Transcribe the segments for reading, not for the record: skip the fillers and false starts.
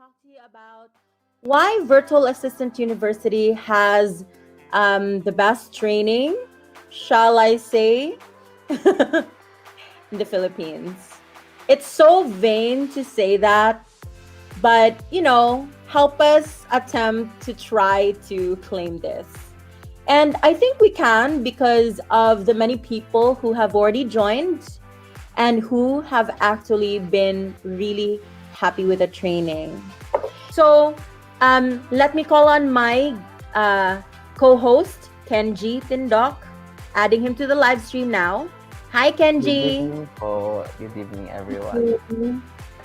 talk to you about why Virtual Assistant University has the best training, shall I say, in the Philippines. It's so vain to say that, but help us attempt to try to claim this. And I think we can because of the many people who have already joined and who have actually been really happy with the training. So let me call on my co-host, Kenji Tindok, adding him to the live stream now. Hi, Kenji. Good evening po. Good evening, everyone.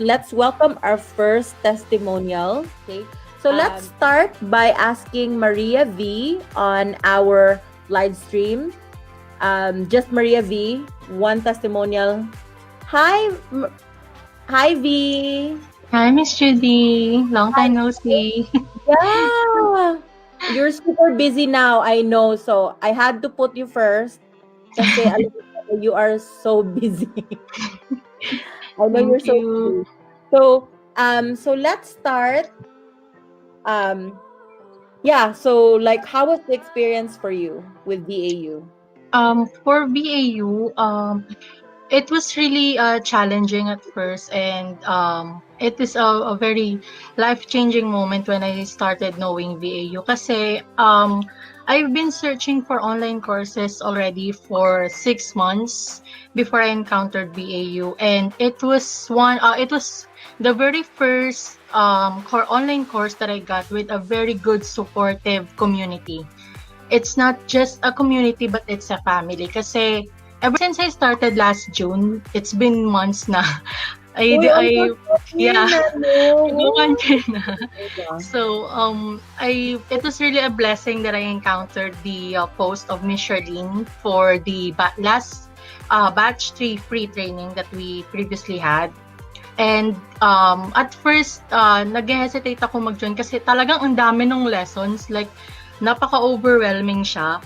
Let's welcome our first testimonial. Okay, so let's start by asking Maria V on our live stream. Just Maria V, one testimonial. Hi, V. Hi, Miss Judee. Long time no see. Yeah, you're super busy now, I know. So I had to put you first. Kasi you are so busy. I know you're so busy. So let's start. So like, how was the experience for you with VAU? For VAU, it was really challenging at first, and it is a very life-changing moment when I started knowing VAU. Kasi I've been searching for online courses already for 6 months before I encountered VAU, and it was the very first online course that I got with a very good supportive community. It's not just a community, but it's a family. Kasi ever since I started last June, it's been months na. It was really a blessing that I encountered the post of Miss Charlene for the last batch 3 free training that we previously had. And at first, nag-hesitate ako mag-join kasi talagang ang dami ng lessons. Like, napaka-overwhelming siya.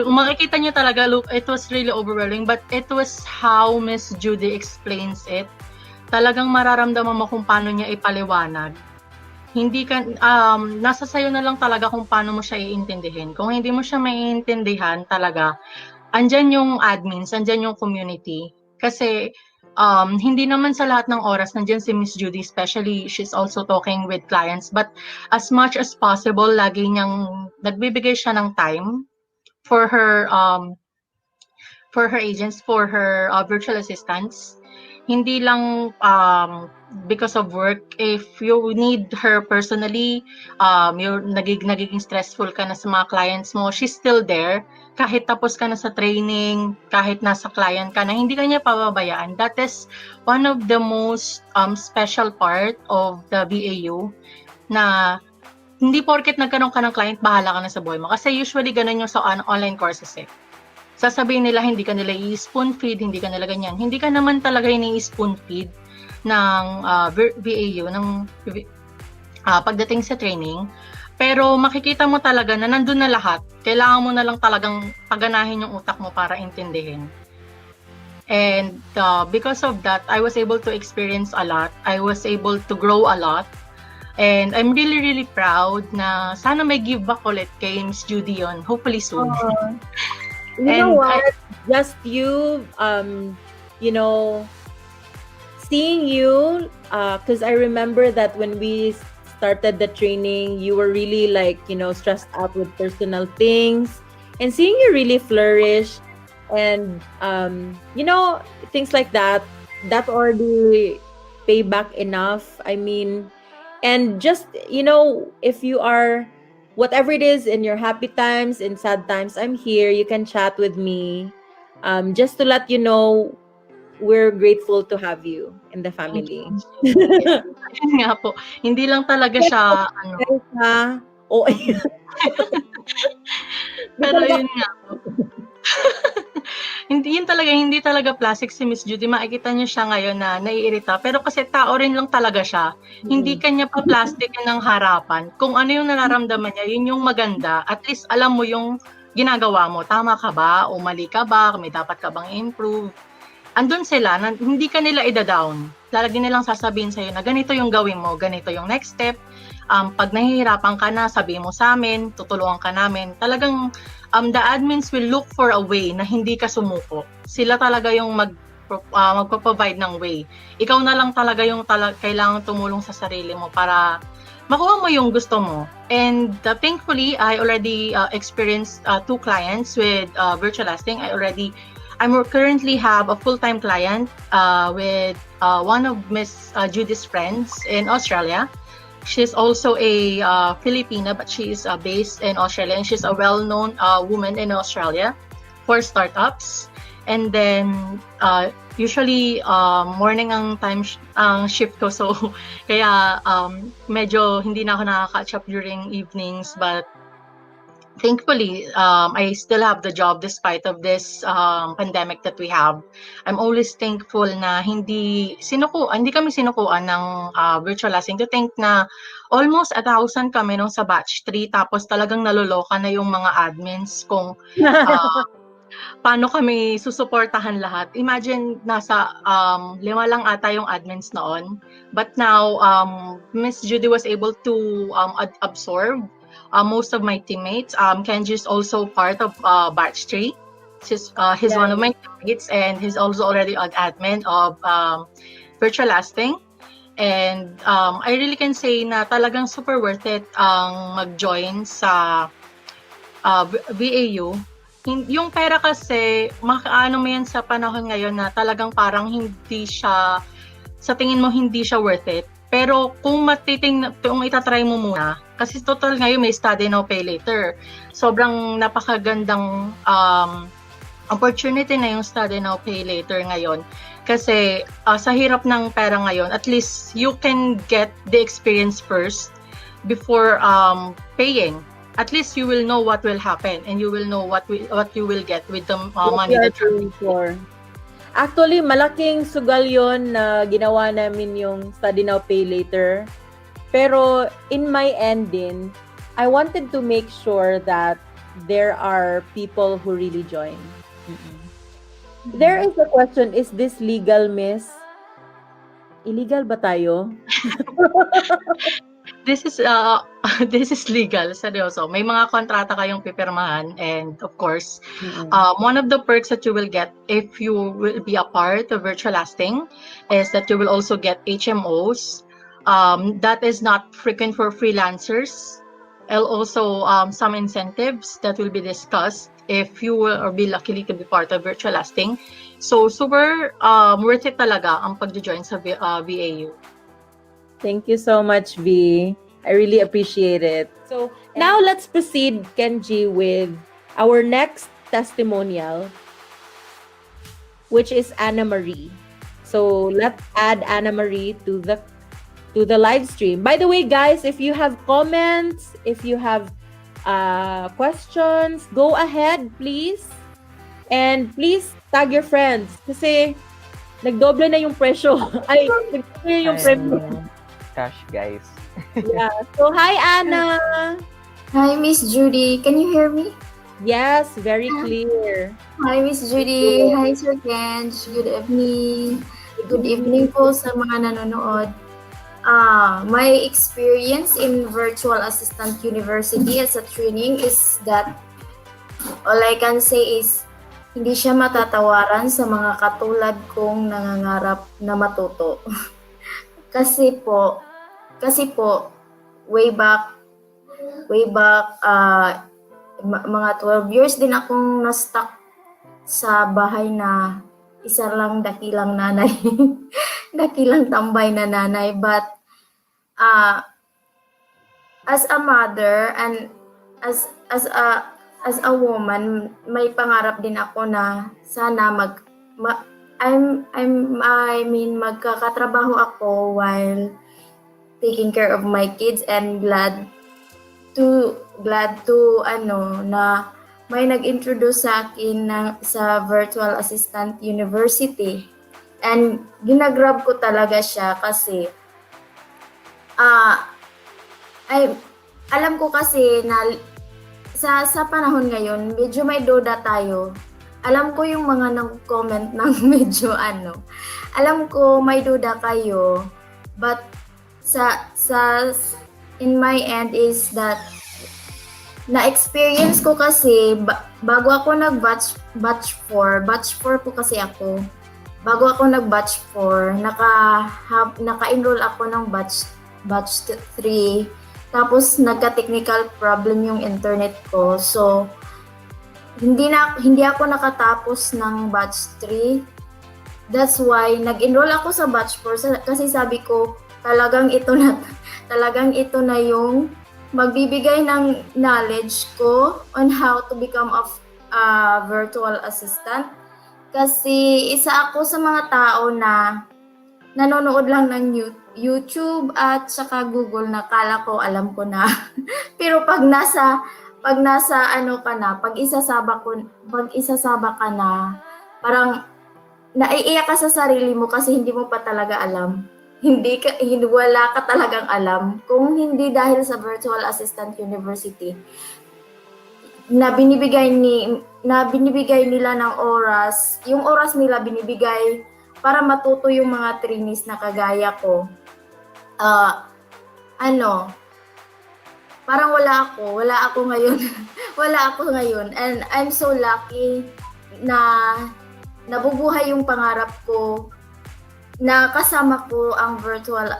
Makikita niyo talaga, look, it was really overwhelming, but it was how Miss Judee explains it. Talagang mararamdaman mo kung paano niya ipaliwanag. Hindi ka, nasa sayo na lang talaga kung paano mo siya iintindihin. Kung hindi mo siya maiintindihan talaga, andyan yung admins, andyan yung community. Kasi hindi naman sa lahat ng oras nandiyan si Miss Judee, especially she's also talking with clients, but as much as possible lagi niyang nagbibigay siya ng time for her agents, for her virtual assistants. Hindi lang because of work. If you need her personally, you're nagiging stressful ka na sa mga clients mo, she's still there. Kahit tapos ka na sa training, kahit nasa client ka na, hindi ka niya pababayaan. That is one of the most special part of the VAU, na hindi porket nagkaroon ka ng client, bahala ka na sa buhay mo. Kasi usually ganun yung sa online courses eh. Sasabihin nila, hindi ka nila i-spoon feed, hindi ka nila ganyan. Hindi ka naman talaga i-spoon feed ng VAU, ng pagdating sa training. Pero makikita mo talaga na nandun na lahat. Kailangan mo na lang talagang paganahin yung utak mo para intindihin. And because of that, I was able to experience a lot. I was able to grow a lot. And I'm really, really proud na sana may give back ulit kay Miss Judee yun. Hopefully soon. You know what? Just you, seeing you, because I remember that when we started the training, you were really stressed out with personal things, and seeing you really flourish and things like that already pay back enough. I mean, and just if you are whatever it is, in your happy times, in sad times, I'm here. You can chat with me, just to let you know we're grateful to have you in the family. Yun nga po. Hindi lang talaga siya, Pero yun nga po. Hindi talaga plastic si Miss Judee. Makikita niyo siya ngayon na naiirita. Pero kasi tao rin lang talaga siya. Hindi kanya pa plastic ng harapan. Kung ano yung nararamdaman niya, yun yung maganda. At least alam mo yung ginagawa mo. Tama ka ba? O mali ka ba? May dapat ka bang improve? Andun sila, hindi ka nila ida-down. lagi nilang sasabihin sa'yo na ganito yung gawin mo, ganito yung next step. Pag nahihirapan ka na, sabihin mo sa amin, tutulungan ka namin. Talagang the admins will look for a way na hindi ka sumuko. Sila talaga yung magpo-provide ng way. Ikaw na lang talaga yung kailangan tumulong sa sarili mo para makuha mo yung gusto mo. And thankfully, I already experienced 2 clients with virtual assisting. I currently have a full-time client with one of Miss Judee's friends in Australia. She's also a Filipina, but she is based in Australia, and she's a well-known woman in Australia for startups. And then usually morning ang shift ko, so kaya medyo hindi na ako nakaka-catch up during evenings, but thankfully I still have the job despite of this pandemic that we have. I'm always thankful na hindi kami sinukuan ng virtual assisting. To think na almost 1,000 kami nung sa batch 3, tapos talagang naluloka na yung mga admins kung paano kami susuportahan lahat. Imagine, nasa 5 lang ata yung admins noon. But now, Miss Judee was able to absorb most of my teammates. Kenji is also part of batch 3. He's one of my teammates, and he's also already an admin of virtual assisting. And I really can say na talagang super worth it ang mag-join sa VAU. Yung pera kasi, makaano mo yan sa panahon ngayon na talagang parang hindi siya, sa tingin mo hindi siya worth it. Pero kung itatry mo muna, kasi total ngayon may study now, pay later. Sobrang napakagandang opportunity na yung study now, pay later ngayon. Kasi sa hirap ng pera ngayon, at least you can get the experience first before paying. At least you will know what will happen, and you will know what you will get with the money that you're paying for. Actually, malaking sugal yon na ginawa namin yung study now, pay later. Pero in my end din, I wanted to make sure that there are people who really join. There is a question, is this legal, miss? Illegal ba tayo? This is legal, seryoso. May mga kontrata kayong pipirmahan, and of course, one of the perks that you will get if you will be a part of virtual assisting is that you will also get HMOs. That is not frequent for freelancers. And also some incentives that will be discussed if you will be lucky to be part of virtual assisting. So super worth it talaga ang pag-join sa VAU. Thank you so much, V. I really appreciate it. So now let's proceed, Kenji, with our next testimonial, which is Anna Marie. So let's add Anna Marie to the live stream. By the way, guys, if you have comments, if you have questions, go ahead, please. And please tag your friends. Kasi nagdoble na yung presyo. Ay, nagdoble na yung presyo. Cash, guys. Yeah. So, hi, Anna. Hi, Miss Judee. Can you hear me? Yes, very clear. Hi, Miss Judee. Hi, Sir Kenj. Good evening. Good evening po sa mga nanonood. My experience in Virtual Assistant University as a training is that all I can say is hindi siya matatawaran sa mga katulad kong nangangarap na matuto. Kasi po, way back, mga 12 years din akong na-stuck sa bahay na isa lang dakilang nanay, dakilang tambay na nanay. But as a mother and as a woman, may pangarap din ako na sana magkakatrabaho ako while taking care of my kids, and glad to na may nag-introduce sa akin sa Virtual Assistant University, and ginagrab ko talaga siya kasi alam ko kasi na sa panahon ngayon medyo may duda tayo. Alam ko yung mga nag-comment ng medyo alam ko may duda kayo, but in my end is that na-experience ko kasi bago ako batch 4 po kasi ako. Bago ako batch 4, naka-enroll ako ng batch 3. Tapos nagka-technical problem yung internet ko. So hindi ako nakatapos ng batch 3. That's why nag-enroll ako sa batch 4 kasi sabi ko talagang ito na yung magbibigay ng knowledge ko on how to become a virtual assistant. Kasi isa ako sa mga tao na nanonood lang ng YouTube at saka Google na kala ko alam ko na. Pero pag nasa ano ka na, pag isasaba ka na, parang naiiyak ka sa sarili mo kasi hindi mo pa talaga alam. Wala ka talagang alam. Kung hindi dahil sa Virtual Assistant University, na binibigay nila ng oras, yung oras nila binibigay para matuto yung mga trainees na kagaya ko. Parang wala ako ngayon. Wala ako ngayon. And I'm so lucky na nabubuhay yung pangarap ko na kasama ko ang Virtual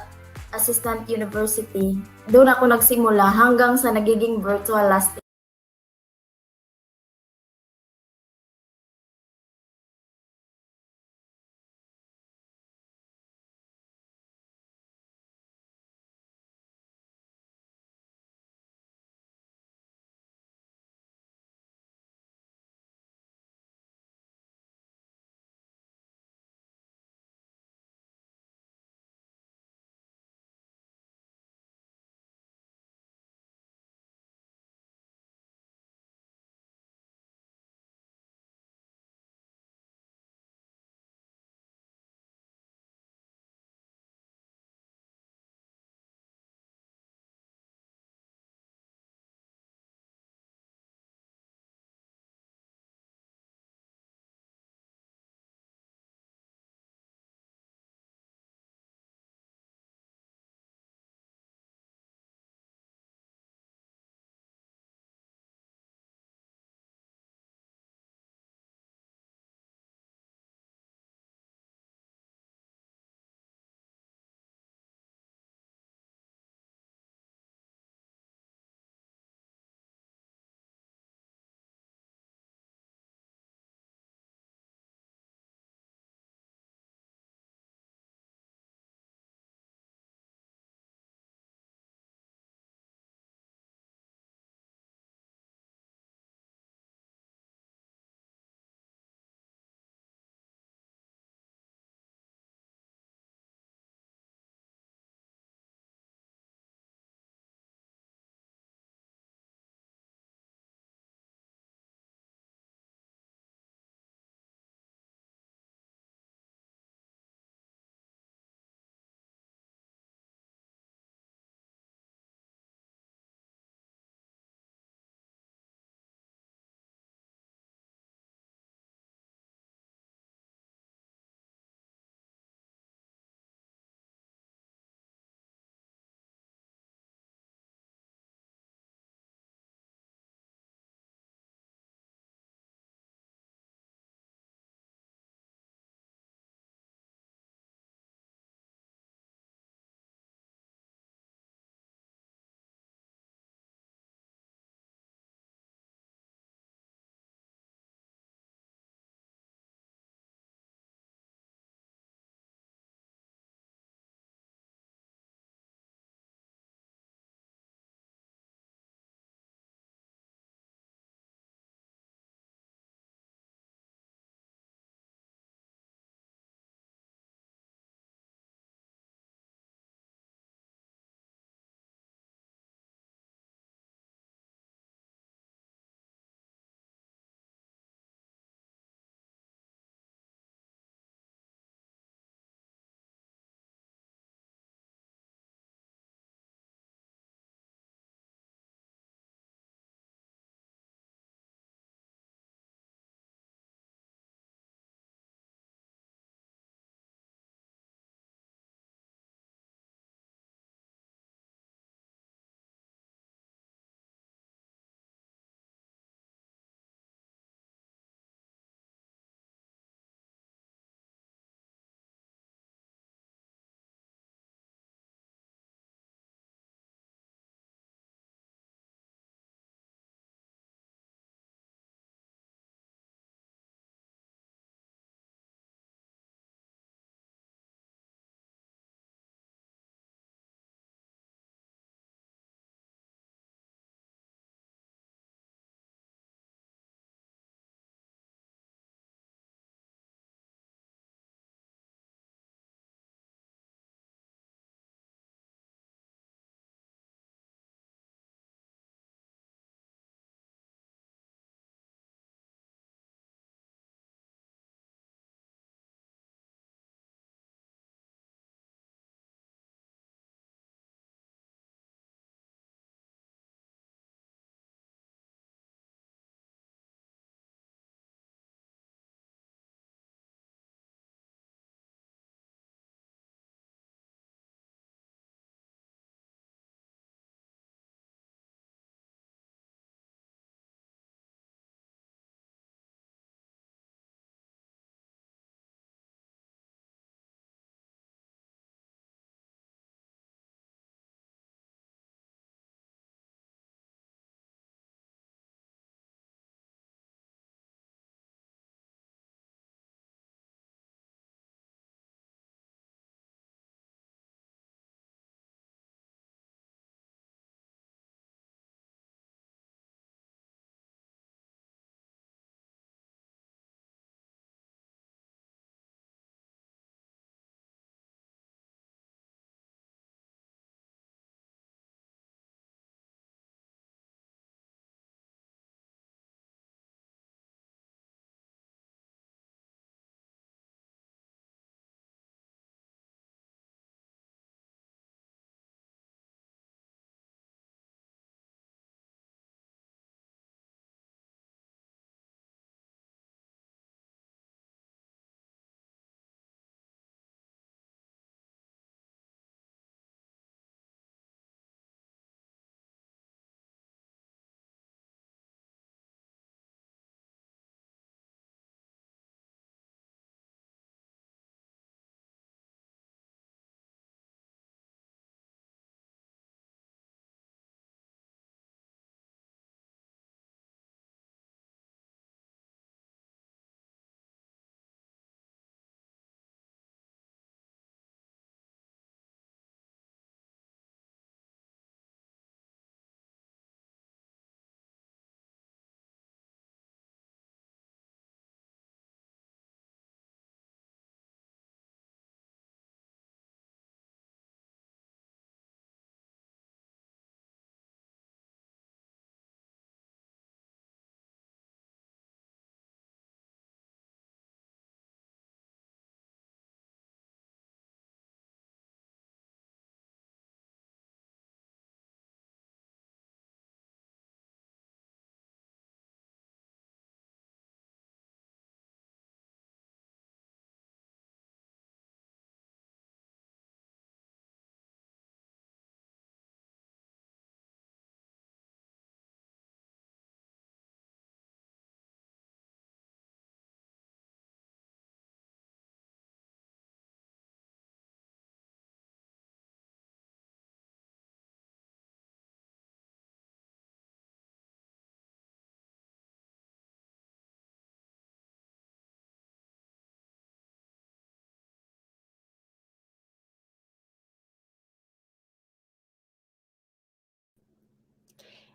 Assistant University. Doon ako nagsimula hanggang sa nagiging virtual last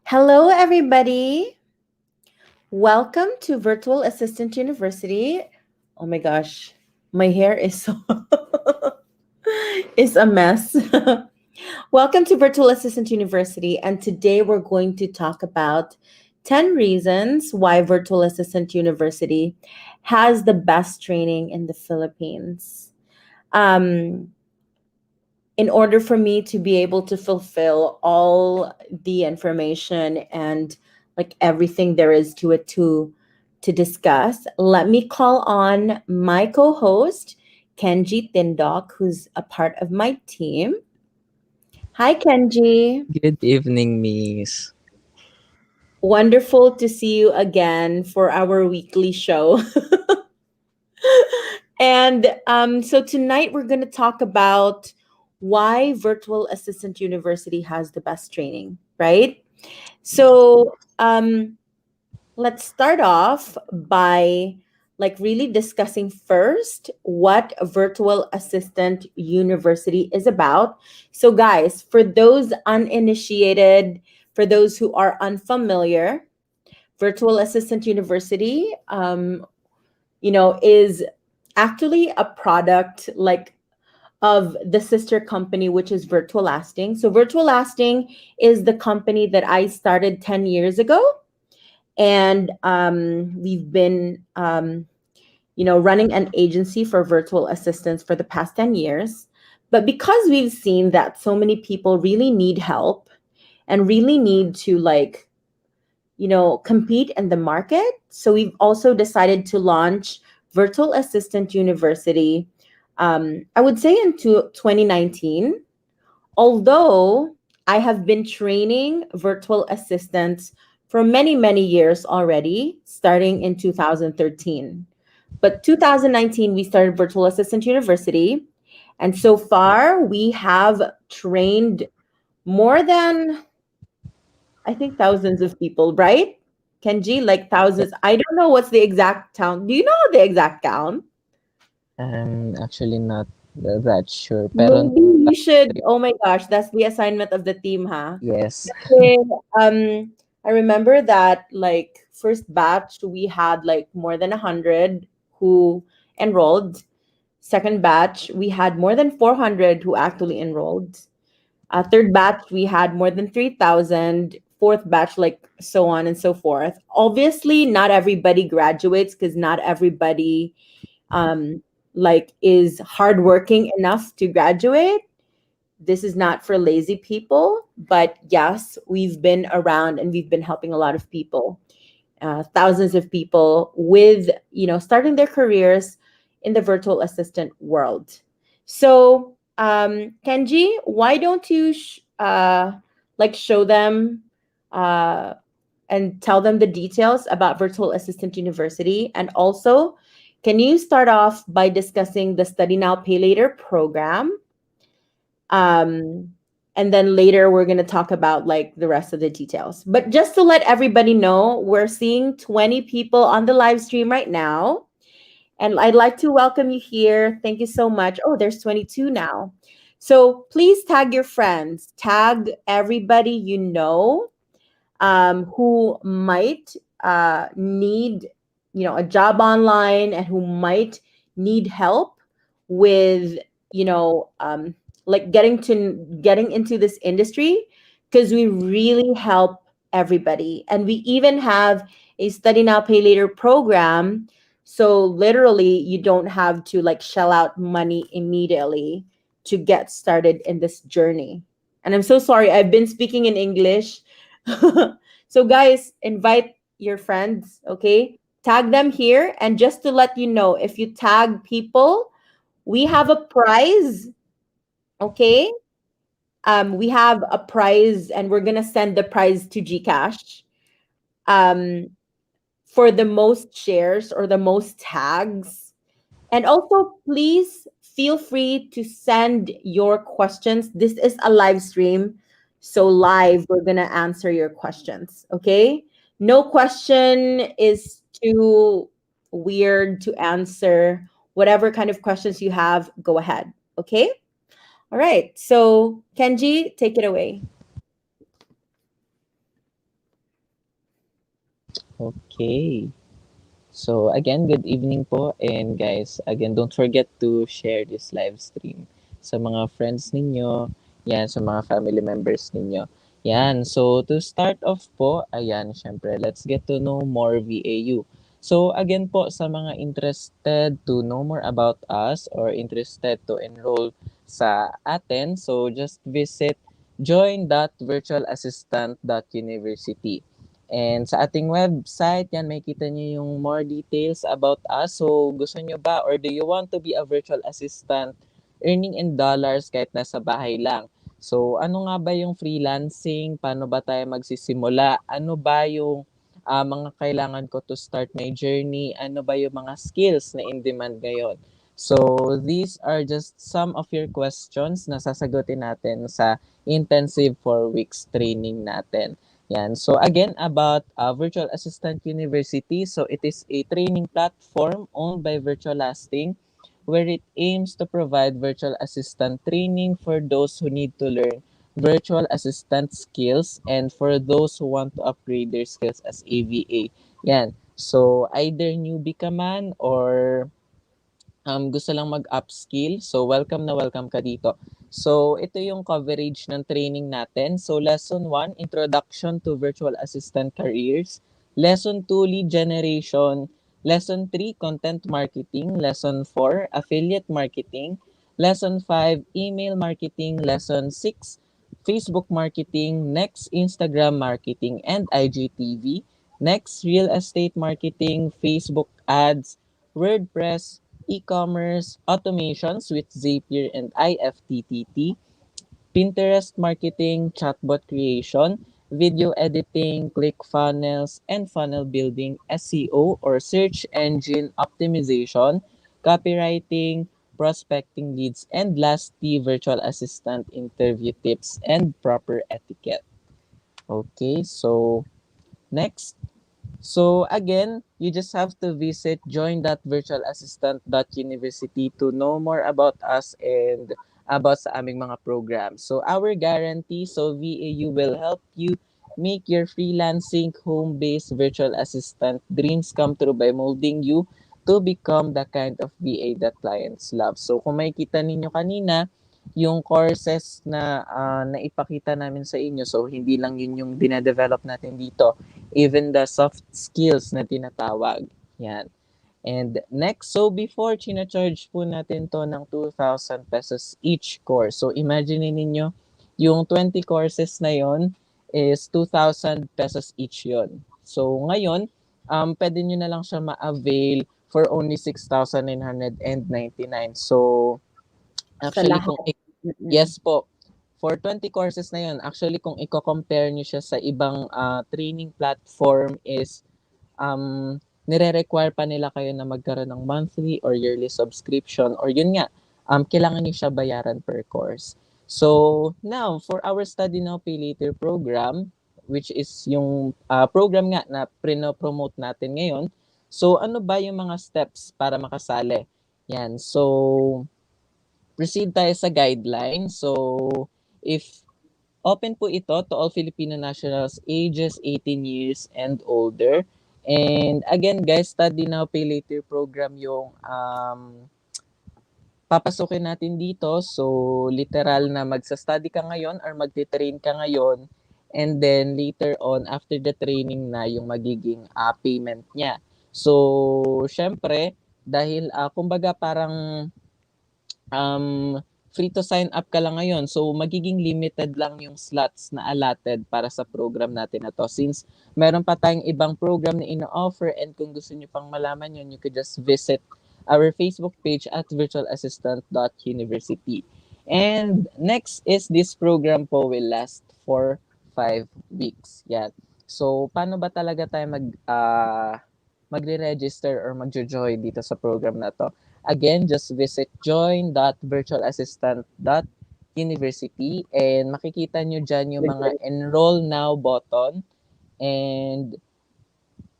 Hello, everybody. Welcome to Virtual Assistant University. Oh my gosh, my hair is so is a mess. Welcome to Virtual Assistant University, and today we're going to talk about 10 reasons why Virtual Assistant University has the best training in the Philippines. Um, in order for me to be able to fulfill all the information and like everything there is to it to discuss, let me call on my co-host Kenji Tindok, who's a part of my team. Hi, Kenji. Good evening, Miss. Wonderful to see you again for our weekly show. And so tonight we're going to talk about why Virtual Assistant University has the best training, right? So let's start off by like really discussing first what Virtual Assistant University is about. So guys, for those uninitiated, for those who are unfamiliar, Virtual Assistant University, is actually a product like of the sister company, which is Virtual Lasting. So Virtual Lasting is the company that I started 10 years ago. And we've been, running an agency for virtual assistants for the past 10 years. But because we've seen that so many people really need help and really need to compete in the market. So we've also decided to launch Virtual Assistant University, I would say into 2019. Although I have been training virtual assistants for many, many years already, starting in 2013. But 2019, we started Virtual Assistant University. And so far, we have trained more than, I think, thousands of people, right? Kenji, like Yeah, thousands. I don't know what's the exact count. Do you know the exact count? I'm actually not that sure, pero Maybe you should. Oh my gosh, that's the assignment of the team, huh? yes. Okay, I remember that like first batch we had like more than 100 who enrolled. Second batch we had more than 400 who actually enrolled. Third batch we had more than 3,000. Fourth batch, like so on and so forth. Obviously, not everybody graduates because not everybody um, is hardworking enough to graduate. This is not for lazy people, but yes, we've been around and we've been helping a lot of people, thousands of people with, starting their careers in the virtual assistant world. So, Kenji, why don't you show them uh, and tell them the details about Virtual Assistant University? And also, can you start off by discussing the Study Now, Pay Later program? Um, and then later we're going to talk about like the rest of the details. But just to let everybody know, we're seeing 20 people on the live stream right now. And I'd like to welcome you here. Thank you so much. Oh, there's 22 now. So please tag your friends, tag everybody you know who might need, a job online and who might need help with, you know, um, getting into this industry because we really help everybody, and we even have a Study Now Pay Later program. So literally, you don't have to like shell out money immediately to get started in this journey. And I'm so sorry, I've been speaking in English. So guys, invite your friends, okay? Tag them here. And just to let you know, if you tag people, we have a prize, okay? We have a prize and we're gonna send the prize to Gcash. Um, for the most shares or the most tags. And also, please feel free to send your questions. This is a live stream. So, live, we're going to answer your questions. Okay. No question is too weird to answer. Whatever kind of questions you have, go ahead. Okay. All right. So, Kenji, take it away. Okay. So again, good evening po. And guys, again, don't forget to share this live stream sa mga friends ninyo, yan, sa mga family members ninyo. Yan, so to start off po, ayan, syempre, let's get to know more VAU. So again po, sa mga interested to know more about us or interested to enroll sa atin, so just visit join.virtualassistant.university. And sa ating website, yan, makikita nyo yung more details about us. So, gusto nyo ba or do you want to be a virtual assistant earning in dollars kahit nasa bahay lang? So, ano nga ba yung freelancing? Paano ba tayo magsisimula? Ano ba yung mga kailangan ko to start my journey? Ano ba yung mga skills na in demand ngayon? So, these are just some of your questions na sasagutin natin sa intensive 4 weeks training natin. Yan. So again, about Virtual Assistant University. So it is a training platform owned by Virtualasting where it aims to provide virtual assistant training for those who need to learn virtual assistant skills and for those who want to upgrade their skills as AVA. Yan. So either newbie ka man or gusto lang mag-upskill, so welcome na welcome ka dito. So, ito yung coverage ng training natin. So, Lesson 1, Introduction to Virtual Assistant Careers. Lesson 2, Lead Generation. Lesson 3, Content Marketing. Lesson 4, Affiliate Marketing. Lesson 5, Email Marketing. Lesson 6, Facebook Marketing. Next, Instagram Marketing and IGTV. Next, Real Estate Marketing, Facebook Ads, WordPress, e-commerce, automations with Zapier and IFTTT, Pinterest marketing, chatbot creation, video editing, Clickfunnels, and funnel building, SEO or search engine optimization, copywriting, prospecting leads, and lastly, virtual assistant interview tips and proper etiquette. Okay, so next. So again, you just have to visit join.virtualassistant.university to know more about us and about sa aming mga programs. So our guarantee, so VAU will help you make your freelancing home-based virtual assistant dreams come true by molding you to become the kind of VA that clients love. So kung makikita ninyo kanina, yung courses na naipakita namin sa inyo, so hindi lang yun yung dinadevelop natin dito, even the soft skills na tinatawag. Yan. And next, so before, charge po natin to ng 2,000 pesos each course. So imagine ninyo, yung 20 courses na yon is 2,000 pesos each yon. So ngayon, pwede nyo na lang siya ma-avail for only 6,999. So Sa actually, lahat. yes po, for 20 courses na yun, actually kung i-compare nyo siya sa ibang training platform is nire-require pa nila kayo na magkaroon ng monthly or yearly subscription or yun nga, kailangan nyo siya bayaran per course. So now, for our Study Now Pay Later program, which is yung program nga na promote natin ngayon, so ano ba yung mga steps para makasali? Yan, so proceed tayo sa guideline. So, if open po ito to all Filipino nationals ages 18 years and older. And again, guys, Study Now, Pay Later program yung papasukin natin dito. So, literal na magsa-study ka ngayon or magti-train ka ngayon. And then, later on, after the training na yung magiging payment niya. So, syempre, dahil kumbaga parang free to sign up ka lang ngayon. So, magiging limited lang yung slots na allotted para sa program natin na to. Since meron pa tayong ibang program na ino-offer and kung gusto nyo pang malaman yun, you could just visit our Facebook page at virtualassistant.university. And next is this program po will last for 5 weeks. Yan. So, paano ba talaga tayo magre-register or magjo-join dito sa program na to? Again, just visit join.virtualassistant.university and makikita nyo dyan yung mga enroll now button and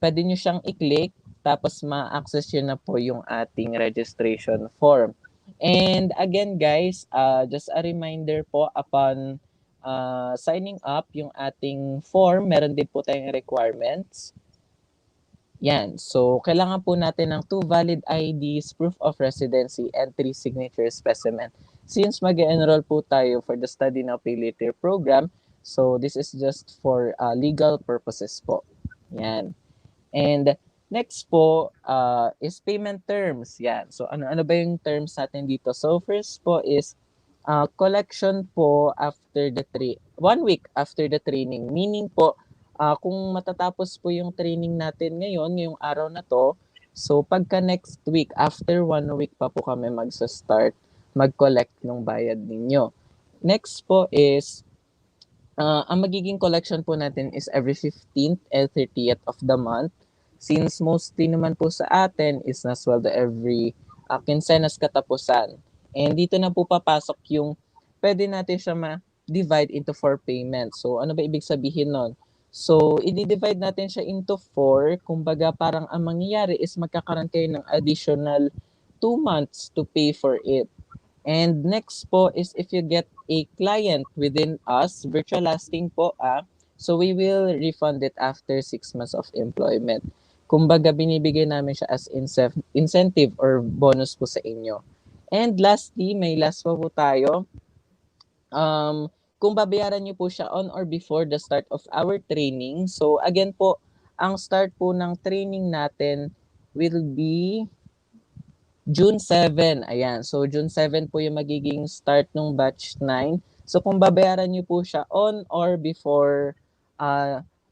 pwede nyo siyang i-click tapos ma-access yun na po yung ating registration form. And again guys, just a reminder po upon signing up yung ating form, meron din po tayong requirements. Yan. So, kailangan po natin ng 2 valid IDs, proof of residency, and 3 signature specimen. Since mag-enroll po tayo for the Study Now Pay Later program, so this is just for legal purposes po. Yan. And next po is payment terms. Yan. So, ano ba yung terms natin dito? So, first po is collection po after the 1 week after the training. Meaning po, kung matatapos po yung training natin ngayon, ngayong araw na to, so pagka next week, after 1 week pa po kami magsa-start, mag-collect ng bayad ninyo. Next po is, ang magiging collection po natin is every 15th and 30th of the month. Since mostly naman po sa atin is nasweldo every kinsenas katapusan. And dito na po papasok yung pwede natin siya ma-divide into 4 payments. So, ano ba ibig sabihin nun? So, i-divide natin siya into 4. Kumbaga, parang ang mangyayari is magkakaroon kayo ng additional 2 months to pay for it. And next po is if you get a client within us, virtual lasting po so we will refund it after 6 months of employment. Kumbaga, binibigay namin siya as incentive or bonus po sa inyo. And lastly, may last pa po tayo. Kung babayaran niyo po siya on or before the start of our training. So again po, ang start po ng training natin will be June 7. Ayan. So June 7 po yung magiging start ng batch 9. So kung babayaran niyo po siya on or before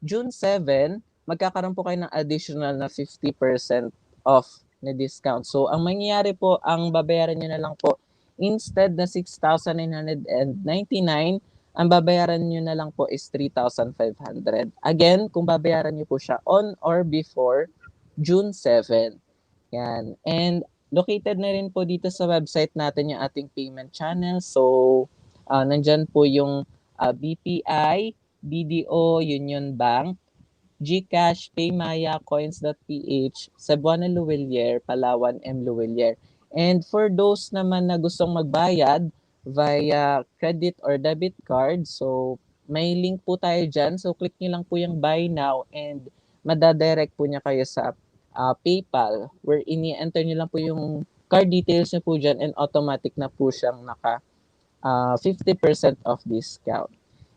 June 7, magkakaroon po kayo ng additional na 50% off na discount. So, ang mangyayari po, ang babayaran nyo na lang po, instead na 6,999, ang babayaran nyo na lang po is 3,500. Again, kung babayaran nyo po siya on or before June 7. Yan. And located na rin po dito sa website natin yung ating payment channel. So, nandyan po yung BPI, BDO, Union Bank, GCash, Paymaya, Coins.ph, Cebuana Luwilier, Palawan, M. Luwilier. And for those naman na gustong magbayad via credit or debit card, so may link po tayo dyan. So click nyo lang po yung buy now and madadirect po niya kayo sa PayPal where ini-enter nyo lang po yung card details nyo po dyan and automatic na po siyang naka 50% off discount.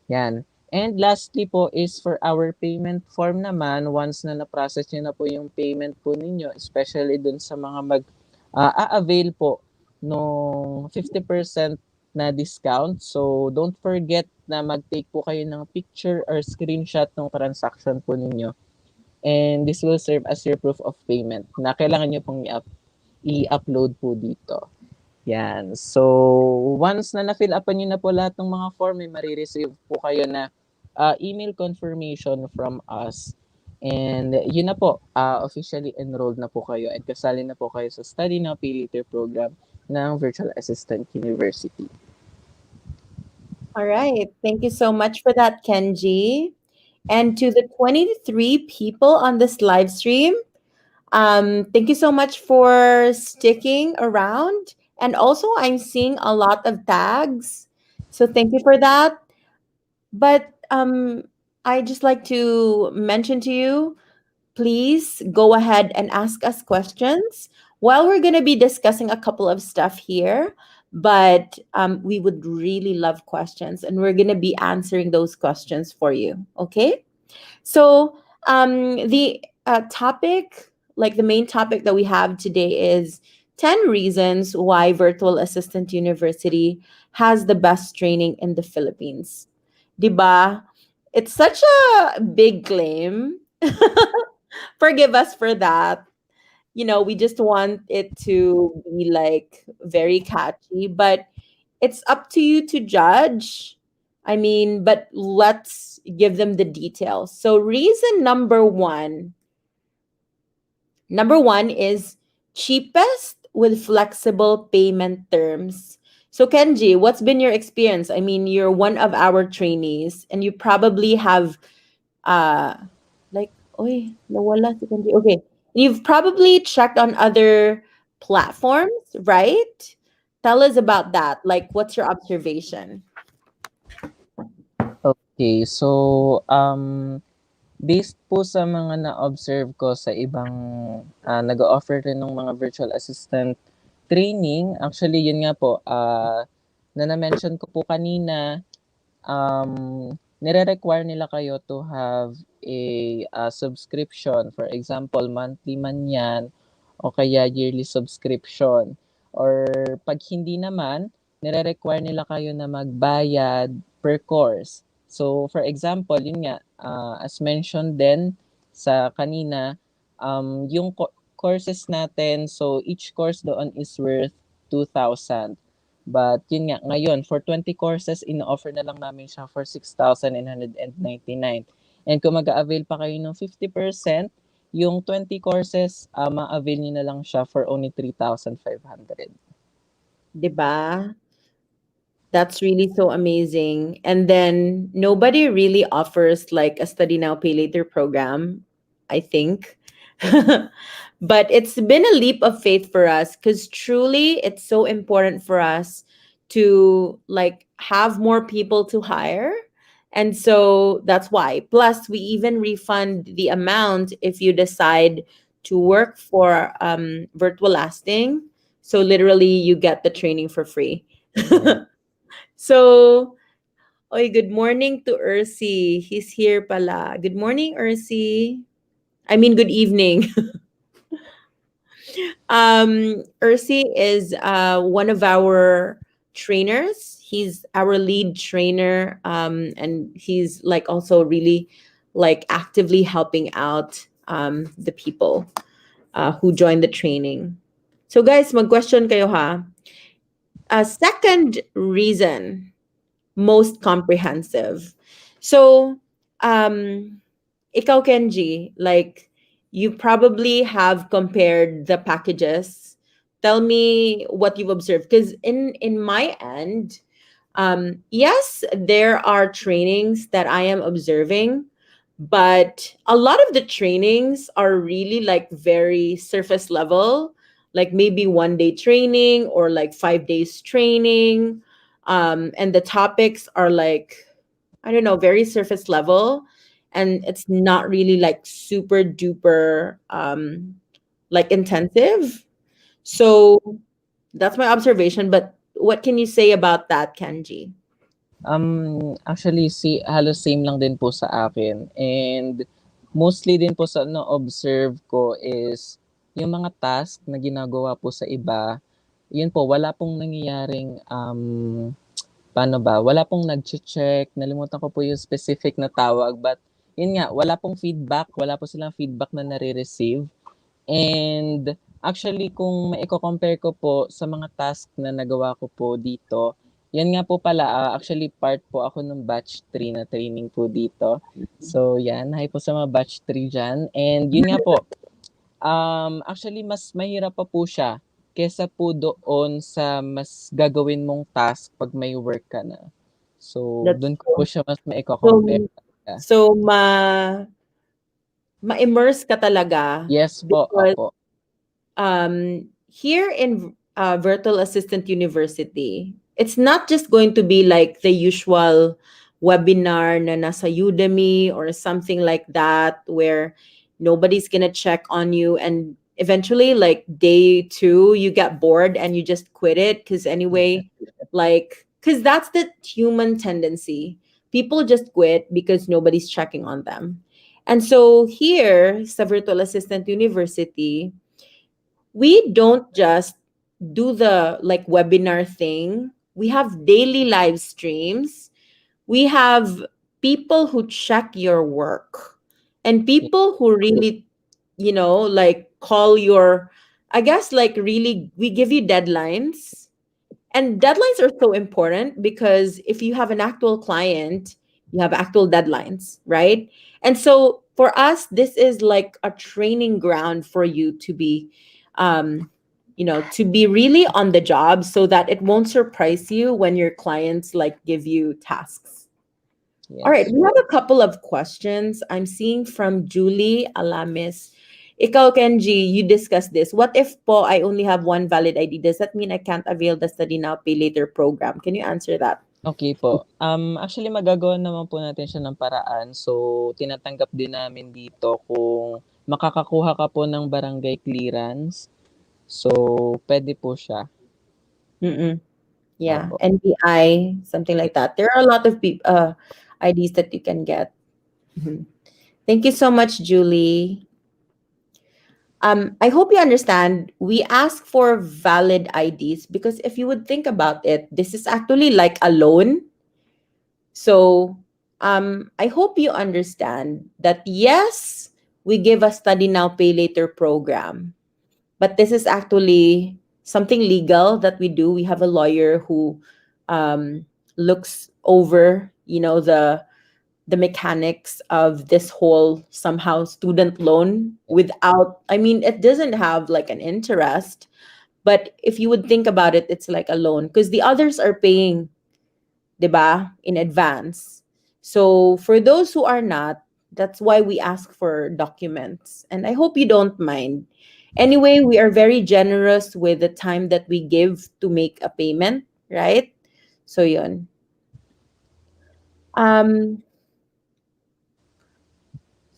Yan. And lastly po is for our payment form naman, once na na-process nyo na po yung payment po ninyo, especially dun sa mga a-avail po nung 50% na discount. So, don't forget na mag-take po kayo ng picture or screenshot ng transaction po ninyo. And this will serve as your proof of payment na kailangan nyo pong i-upload po dito. Yan. So, once na na-fill upan nyo na po lahat ng mga form, may marireceive po kayo na email confirmation from us. And yun na po, officially enrolled na po kayo at kasali na po kayo sa Study Now Pay Later program ng Virtual Assistant University. All right. Thank you so much for that, Kenji. And to the 23 people on this live stream, thank you so much for sticking around. And also, I'm seeing a lot of tags. So thank you for that. But I just like to mention to you, please go ahead and ask us questions. Well, we're going to be discussing a couple of stuff here, but we would really love questions, and we're going to be answering those questions for you. Okay? So the topic, like the main topic that we have today is 10 reasons why Virtual Assistant University has the best training in the Philippines. Diba? It's such a big claim. Forgive us for that. You know, we just want it to be like very catchy, but it's up to you to judge. I mean, but let's give them the details. So, reason number one is cheapest with flexible payment terms. So, Kenji, what's been your experience? I mean, you're one of our trainees, and you probably have, oy, nawala si Kenji. Okay, you've probably checked on other platforms, right? Tell us about that. Like, what's your observation? Okay, so based po sa mga na-observe ko sa ibang nag-offer rin ng mga virtual assistant training, actually yun nga po, na-mention ko po kanina, nire-require nila kayo to have a subscription. For example, monthly man yan o kaya yearly subscription. Or pag hindi naman, nire-require nila kayo na magbayad per course. So, for example, yun nga, as mentioned din sa kanina, yung courses natin, so each course doon is worth 2,000. But yun nga, ngayon, for 20 courses, ino-offer na lang namin siya for 6,999. And kung mag-a-avail pa kayo ng 50%, yung 20 courses, ma-avail nyo na lang siya for only 3,500. Diba? That's really so amazing. And then nobody really offers like a study now, pay later program, I think. But it's been a leap of faith for us because truly it's so important for us to like have more people to hire. And so that's why. Plus, we even refund the amount if you decide to work for virtual lasting. So literally, you get the training for free. Yeah. So, oy, good morning to Ursi. He's here pala. Good morning, Ursi. I mean, good evening. Ursi is one of our trainers. He's our lead trainer, and he's like also really like actively helping out the people who join the training. So, guys, mag-question kayo ha. A second reason most comprehensive. So, ikaw Kenji, like you probably have compared the packages. Tell me what you've observed because in my end, yes, there are trainings that I am observing, but a lot of the trainings are really like very surface level, like maybe 1 day training or like 5 days training. And the topics are like, I don't know, very surface level. And it's not really like super duper like intensive. So that's my observation. But what can you say about that, Kenji? Actually, halos same lang din po sa akin. And mostly din po sa na-observe ko is yung mga task na ginagawa po sa iba, yun po, wala pong nangyayaring, paano ba, wala pong nag-check, nalimutan ko po yung specific na tawag, but yun nga, wala pong feedback, wala po silang feedback na nare-receive. And actually, kung maiko-compare ko po sa mga task na nagawa ko po dito, yan nga po pala, actually part po ako ng batch 3 na training po dito. So yan, hi po sa mga batch 3 dyan. And yun nga po, actually mas mahirap pa po siya kesa po doon sa mas gagawin mong task pag may work ka na. So, That's doon ko po siya mas so, maiko-compare. so ma-immerse ka talaga Yes po, because opo. Here in Virtual Assistant University, it's not just going to be like the usual webinar na nasa Udemy or something like that where nobody's gonna check on you and eventually like day 2 you get bored and you just quit it because anyway like because that's the human tendency. People just quit because nobody's checking on them. And so here sa Virtual Assistant University, we don't just do the like webinar thing. We have daily live streams. We have people who check your work and people who really, like call your, I guess, like really, we give you deadlines. And deadlines are so important because if you have an actual client, you have actual deadlines, right? And so for us, this is like a training ground for you to be, to be really on the job so that it won't surprise you when your clients like give you tasks. All right, Yes. we have a couple of questions. I'm seeing from Julie Alamis. Ikaw, Kenji, you discussed this. What if po I only have one valid ID? Does that mean I can't avail the study now, pay later program? Can you answer that? Okay po. Actually magagawa naman po natin siya ng paraan. So, tinatanggap din namin dito kung makakakuha ka po ng barangay clearance. So, pwede po siya. Mm-mm. Yeah, Opo. NBI, something like that. There are a lot of IDs that you can get. Mhm. Thank you so much, Julie. I hope you understand. We ask for valid IDs because if you would think about it, this is actually like a loan. So, I hope you understand that yes, we give a study now, pay later program, but this is actually something legal that we do. We have a lawyer who um, looks over, the mechanics of this whole somehow student loan without, I mean, it doesn't have like an interest, but if you would think about it, it's like a loan because the others are paying, 'di ba, in advance. So for those who are not, that's why we ask for documents. And I hope you don't mind. Anyway, we are very generous with the time that we give to make a payment, right? So yun. Um,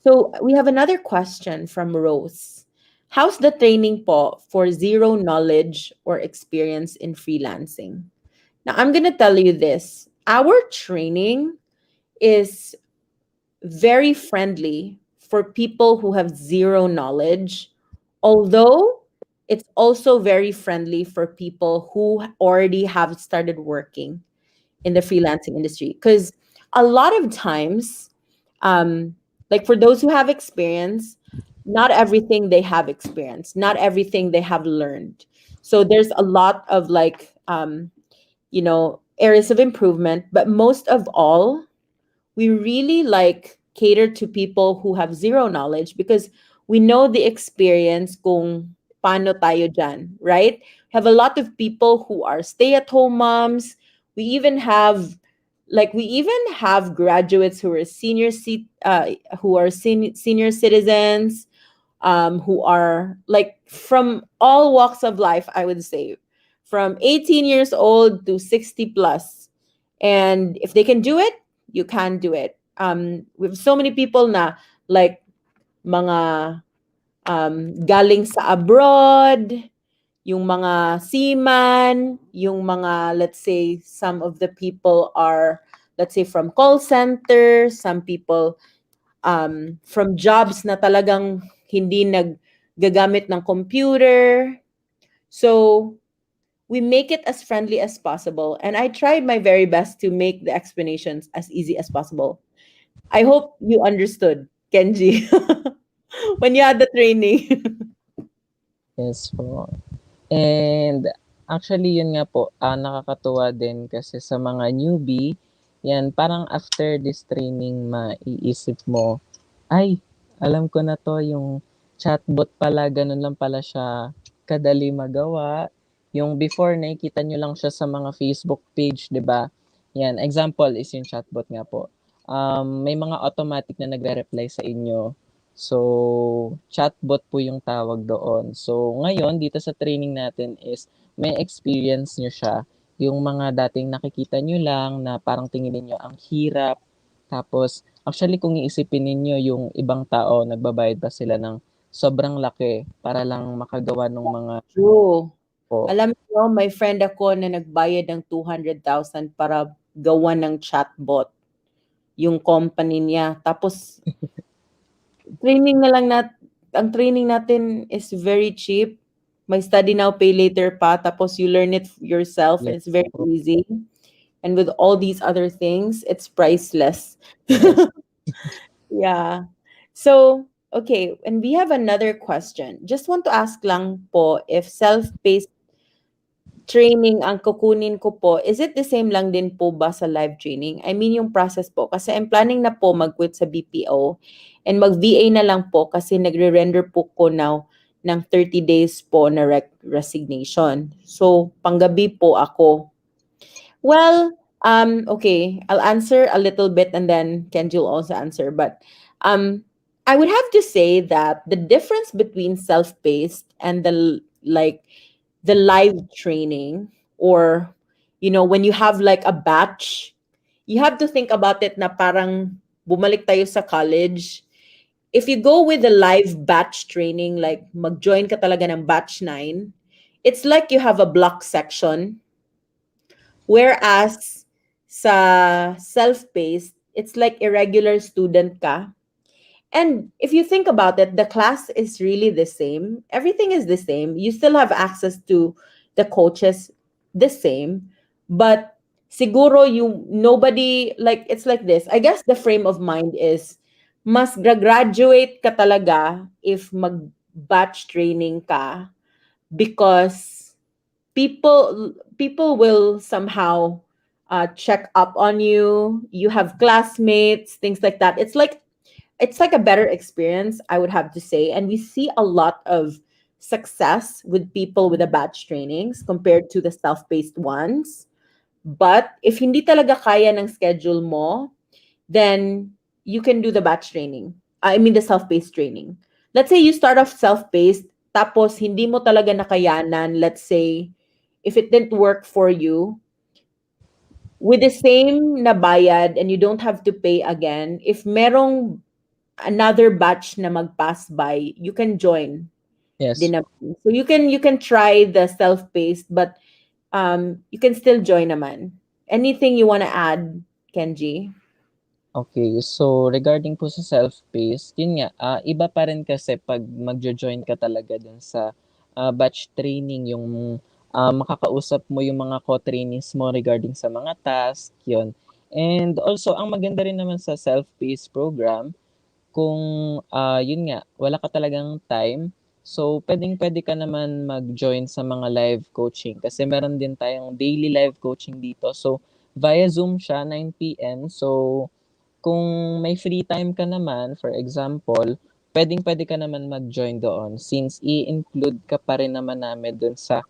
so we have another question from Rose. How's the training po for zero knowledge or experience in freelancing? Now I'm gonna tell you this. Our training is very friendly for people who have zero knowledge, although it's also very friendly for people who already have started working in the freelancing industry. Because a lot of times, um, like for those who have experience, not everything they have experienced, not everything they have learned. So there's a lot of like, areas of improvement, but most of all, we really like cater to people who have zero knowledge because we know the experience kung paano tayo dyan, right? We have a lot of people who are stay-at-home moms. We even have graduates who are senior citizens, who are like from all walks of life, I would say, from 18 years old to 60 plus. And if they can do it, you can do it. We have so many people na like mga galing sa abroad, yung mga seaman, yung mga, let's say, some of the people are, let's say, from call center, some people from jobs na talagang hindi naggagamit ng computer. So, we make it as friendly as possible. And I tried my very best to make the explanations as easy as possible. I hope you understood, Kenji, when you had the training. Yes po. And actually yun nga po, nakakatuwa din kasi sa mga newbie, yan parang after this training maiisip mo, ay, alam ko na 'to, yung chatbot pala ganun lang pala siya kadali magawa. Yung before nakikita niyo lang siya sa mga Facebook page, 'di ba? Yan, example is yung chatbot nga po. May mga automatic na nagre-reply sa inyo. So, chatbot po yung tawag doon. So, ngayon dito sa training natin is may experience niyo siya. Yung mga dating nakikita niyo lang na parang tingin niyo ang hirap. Tapos, actually kung iisipin ninyo yung ibang tao, nagbabayad pa sila ng sobrang laki para lang makagawa ng mga True. po. Alam mo, may friend ako na nagbayad ng 200,000 para gawa ng chatbot yung company niya. Tapos, training na lang ang training natin is very cheap. May study now, pay later pa. Tapos you learn it yourself and Yes it's very po. easy. And with all these other things, it's priceless. Yes. Yeah. So, okay, and we have another question. Just want to ask lang po if self-paced training ang kukunin ko po, is it the same lang din po ba sa live training? I mean yung process po kasi I'm planning na po mag-quit sa BPO and mag-VA na lang po kasi nagre-render po ko now ng 30 days po na resignation. So, panggabi po ako. Well, okay, I'll answer a little bit and then Kenji will also answer. But I would have to say that the difference between self-paced and the live training, or when you have like a batch, you have to think about it na parang bumalik tayo sa college. If you go with the live batch training, like mag-join ka talaga ng batch 9, it's like you have a block section. Whereas sa self-paced, it's like irregular student ka. And if you think about it, the class is really the same. Everything is the same. You still have access to the coaches the same, but siguro you nobody, like, it's like this. I guess the frame of mind is mas graduate ka talaga if mag batch training ka, because people will somehow check up on you. You have classmates, things like that. It's like a better experience, I would have to say. And we see a lot of success with people with the batch trainings compared to the self-paced ones. But if hindi talaga kaya ng schedule mo, then you can do the batch training. I mean the self-paced training. Let's say you start off self-paced, tapos hindi mo talaga nakayanan, let's say, if it didn't work for you, with the same na bayad and you don't have to pay again, if merong another batch na mag-pass by, you can join Yes. din naman. So you can try the self-paced, but you can still join naman. Anything you want to add, Kenji? Okay, so regarding po sa self-paced, yun nga, iba pa rin kasi pag magjo-join ka talaga dun sa batch training, yung makakausap mo yung mga co-trainees mo regarding sa mga task, yun. And also, ang maganda rin naman sa self-paced program, kung yun nga, wala ka talagang time, so pwedeng-pwede ka naman mag-join sa mga live coaching kasi meron din tayong daily live coaching dito. So, via Zoom siya, 9 p.m. So, kung may free time ka naman, for example, pwedeng-pwede ka naman mag-join doon since i-include ka pa rin naman namin doon sa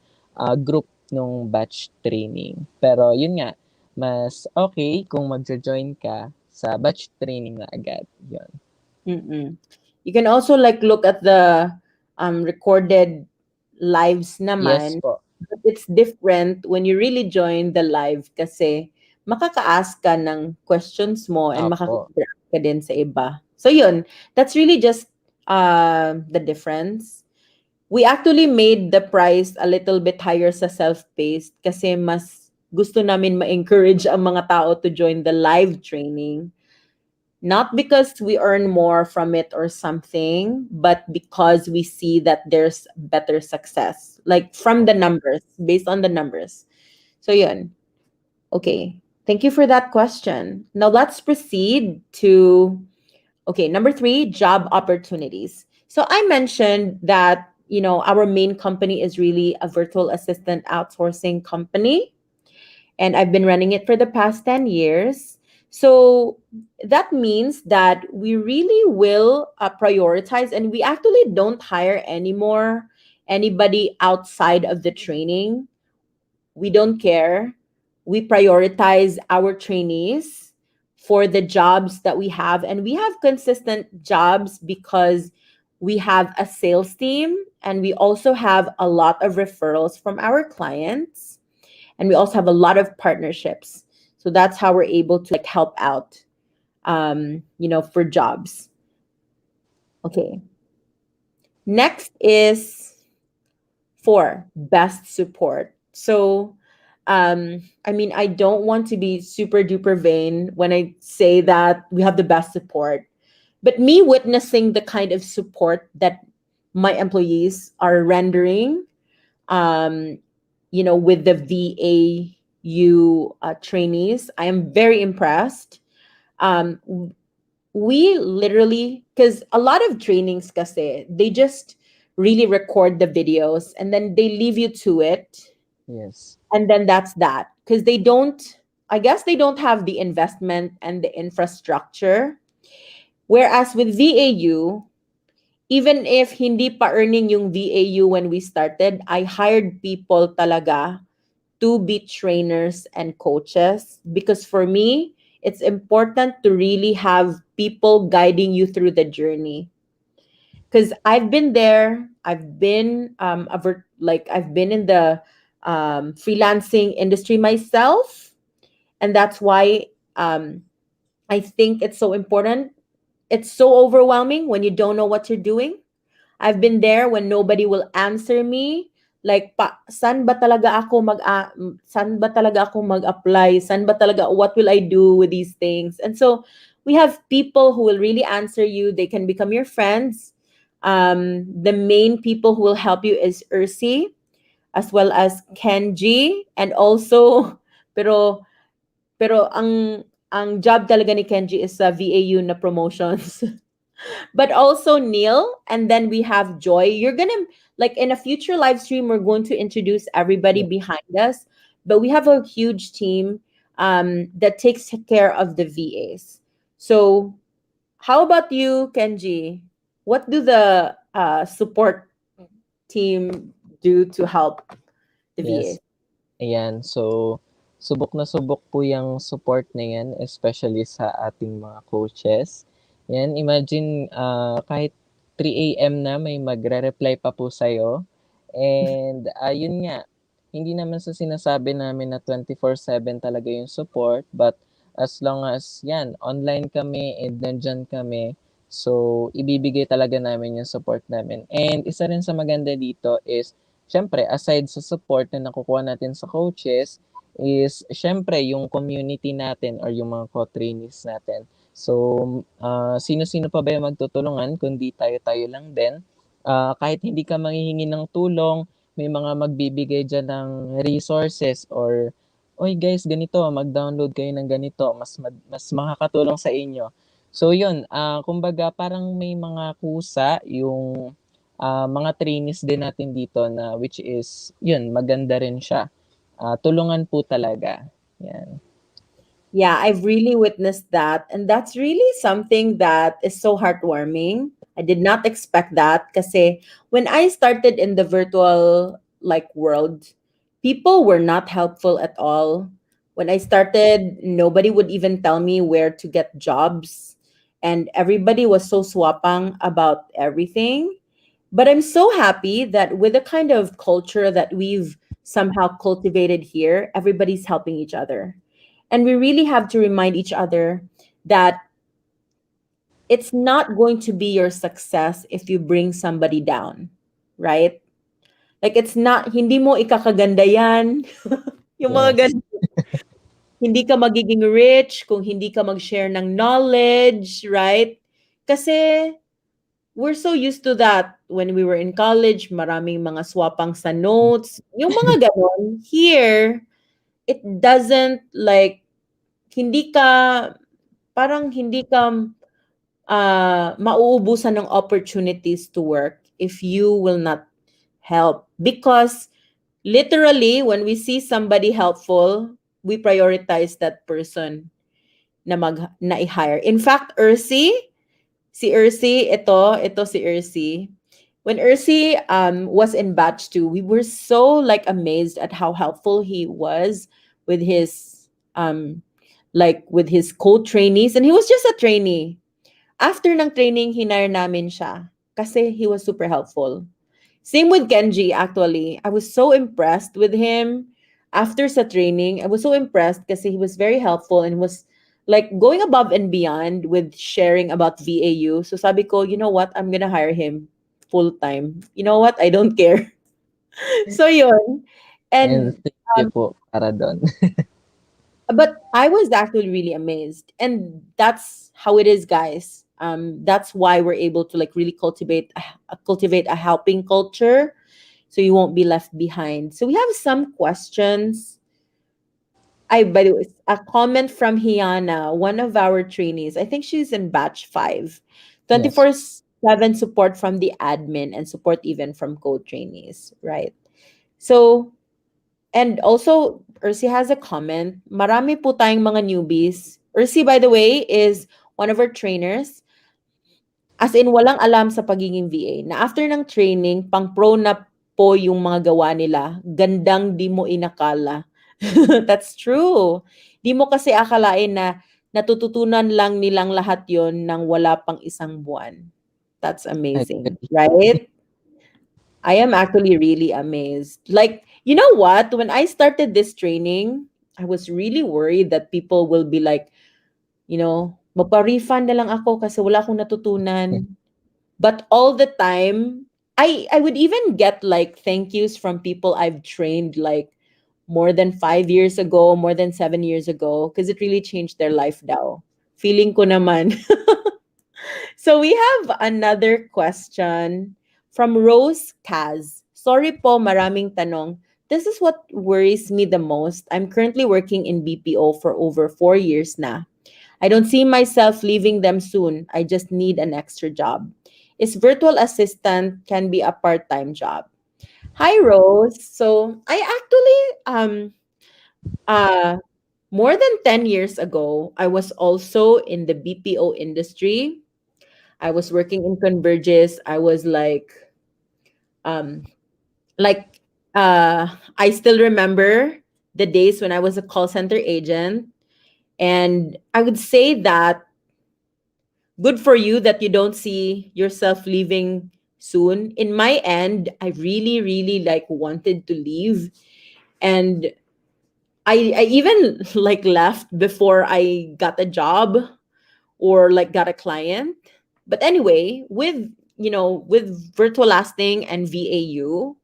group nung batch training. Pero yun nga, mas okay kung magjo-join ka sa batch training na agad. Yun. Mm-mm. You can also like look at the recorded lives Yes naman. po. But it's different when you really join the live kasi makaka-ask ka ng questions mo and Opo. makaka-interact ka din sa iba. So yun, that's really just the difference. We actually made the price a little bit higher sa self-paced kasi mas gusto namin ma-encourage ang mga tao to join the live training. Not because we earn more from it or something, but because we see that there's better success, like from the numbers, based on the numbers. So yun. Okay. Thank you for that question. Now let's proceed to, okay, number 3, job opportunities. So I mentioned that, our main company is really a virtual assistant outsourcing company, and I've been running it for the past 10 years. So that means that we really will prioritize, and we actually don't hire anymore anybody outside of the training. We don't care. We prioritize our trainees for the jobs that we have, and we have consistent jobs because we have a sales team, and we also have a lot of referrals from our clients, and we also have a lot of partnerships. So that's how we're able to like help out for jobs. Okay. Next is 4, best support. So I mean, I don't want to be super duper vain when I say that we have the best support, but me witnessing the kind of support that my employees are rendering, um, with the VAU trainees, I am very impressed. Um, we literally, because a lot of trainings, kasi, they just really record the videos and then they leave you to it. Yes. And then that's that. Because they don't, I guess they don't have the investment and the infrastructure. Whereas with VAU, even if hindi pa earning yung VAU when we started, I hired people talaga to be trainers and coaches, because for me, it's important to really have people guiding you through the journey. Because I've been there, I've been I've been in the freelancing industry myself, and that's why I think it's so important. It's so overwhelming when you don't know what you're doing. I've been there when nobody will answer me. Like, saan ba talaga ako saan ba talaga ako mag-apply? Saan ba talaga, what will I do with these things? And so we have people who will really answer you. They can become your friends. The main people who will help you is Ursi, as well as Kenji, and also, pero ang job talaga ni Kenji is sa VAU na promotions. But also Neil, and then we have Joy. You're gonna, like, in a future live stream, we're going to introduce everybody Yeah. behind us, but we have a huge team that takes care of the VAs. So how about you, Kenji? What do the support team do to help the VAs? Yes. Ayan, so subok na subok po yung support na yan, especially sa ating mga coaches. Yan, imagine kahit 3 a.m. na may magre-reply pa po sa'yo. And yun nga, hindi naman sa sinasabi namin na 24/7 talaga yung support, but as long as yan, online kami and nandyan kami, so ibibigay talaga namin yung support namin. And isa rin sa maganda dito is, syempre, aside sa support na nakukuha natin sa coaches, is syempre yung community natin or yung mga co-trainees natin. So, sino-sino pa ba yung magtutulungan kundi tayo-tayo lang din. Kahit hindi ka manghihingi ng tulong, may mga magbibigay dyan ng resources or, oy guys, ganito, mag-download kayo ng ganito, mas makakatulong sa inyo. So, yun, kumbaga parang may mga kusa yung mga trainees din natin dito na which is, yun, maganda rin siya. Tulungan po talaga. Yan. Yeah, I've really witnessed that. And that's really something that is so heartwarming. I did not expect that kasi when I started in the virtual like world, people were not helpful at all. When I started, nobody would even tell me where to get jobs. And everybody was so swapang about everything. But I'm so happy that with the kind of culture that we've somehow cultivated here, everybody's helping each other. And we really have to remind each other that it's not going to be your success if you bring somebody down, right? Like, it's not, hindi mo ikakaganda yan. Yung mga Yes. ganun. Hindi ka magiging rich kung hindi ka mag-share ng knowledge, right? Kasi we're so used to that when we were in college, maraming mga swapang sa notes. Yung mga ganon, here, it doesn't like, hindi ka, parang hindi ka mauubusan ng opportunities to work if you will not help. Because literally, when we see somebody helpful, we prioritize that person na i-hire. In fact, si Ursi, ito si Ursi. When Ursi was in batch 2, we were so like amazed at how helpful he was with his with his co-trainees, and he was just a trainee. After ng training, hinire namin siya kasi he was super helpful. Same with Kenji, actually. I was so impressed with him after sa training. I was so impressed kasi he was very helpful and was like going above and beyond with sharing about VAU. So sabi ko, you know what? I'm gonna hire him full time. You know what? I don't care. So yun. And And thank you po para doon. but I was actually really amazed. And that's how it is, guys. That's why we're able to like really cultivate a helping culture, so you won't be left behind. So we have some questions. By the way, a comment from Hiana, one of our trainees. I think she's in batch 5. Yes. 24/7 support from the admin and support even from co-trainees, right? So, and also, Ursi has a comment. Marami po tayong mga newbies. Ursi, by the way, is one of our trainers. As in, walang alam sa pagiging VA. Na after ng training, pang pro na po yung mga gawa nila. Gandang di mo inakala. That's true. Di mo kasi akalain na natututunan lang nilang lahat yon nang wala pang isang buwan. That's amazing, right? I am actually really amazed. Like, You know what? When I started this training, I was really worried that people will be like, magpa-refund na lang ako kasi wala akong natutunan. But all the time, I would even get like thank yous from people I've trained like more than 5 years ago, more than 7 years ago, because it really changed their life daw. Feeling ko naman. So we have another question from Rose Kaz. Sorry po, maraming tanong. This is what worries me the most. I'm currently working in BPO for over 4 years na. I don't see myself leaving them soon. I just need an extra job. Is virtual assistant can be a part-time job? Hi Rose. So I actually uh more than 10 years ago, I was also in the BPO industry. I was working in Converges. I was um like I still remember the days when I was a call center agent, and I would say that good for you that you don't see yourself leaving soon. In my end, I really really like wanted to leave, and I even like left before I got a job or like got a client. But anyway, with virtual lasting and VAU,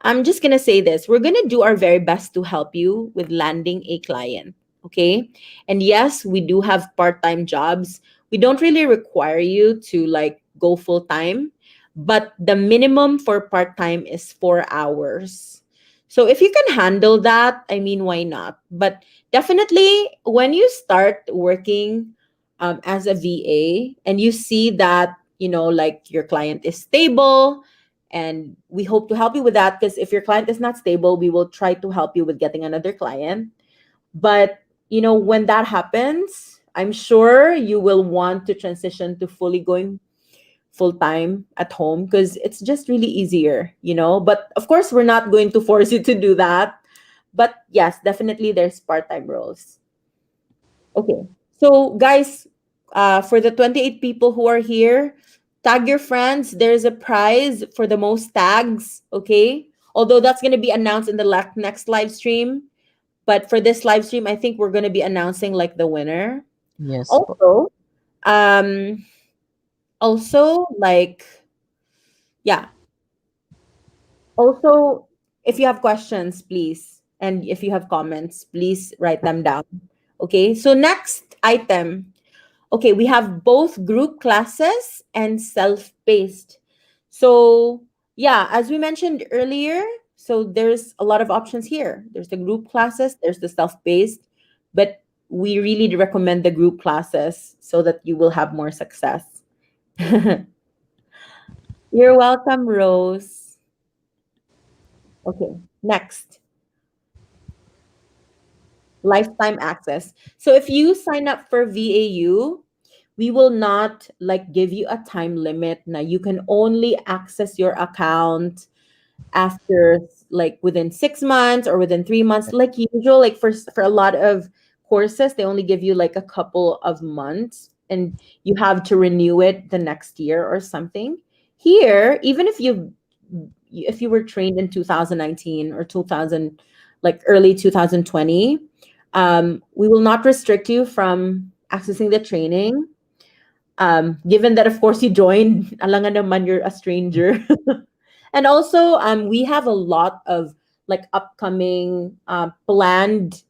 I'm just gonna say this. We're gonna do our very best to help you with landing a client. Okay. And yes, we do have part-time jobs. We don't really require you to like go full-time, but the minimum for part-time is 4 hours. So if you can handle that, I mean, why not? But definitely when you start working as a VA and you see that, like your client is stable, and we hope to help you with that because if your client is not stable, we will try to help you with getting another client. But, when that happens, I'm sure you will want to transition to fully going full time at home because it's just really easier. But of course, we're not going to force you to do that. But yes, definitely there's part time roles. Okay. So, guys, for the 28 people who are here, tag your friends. There's a prize for the most tags. Okay. Although that's going to be announced in the next live stream. But for this live stream, I think we're going to be announcing like the winner. Yes po. Also, um, like, yeah. Also, if you have questions, please. And if you have comments, please write them down. Okay. So, next item. Okay, we have both group classes and self-paced. So, yeah, as we mentioned earlier, so there's a lot of options here. There's the group classes, there's the self-paced, but we really recommend the group classes so that you will have more success. You're welcome, Rose. Okay, next. Lifetime access. So if you sign up for VAU, we will not like give you a time limit. Now you can only access your account after like within 6 months or within 3 months. Like usual, like for a lot of courses, they only give you like a couple of months and you have to renew it the next year or something. Here, even if you were trained in 2019 or 2000, like early 2020, we will not restrict you from accessing the training. Given that, of course, you joined, alangan naman you're a stranger. And also, we have a lot of like upcoming planned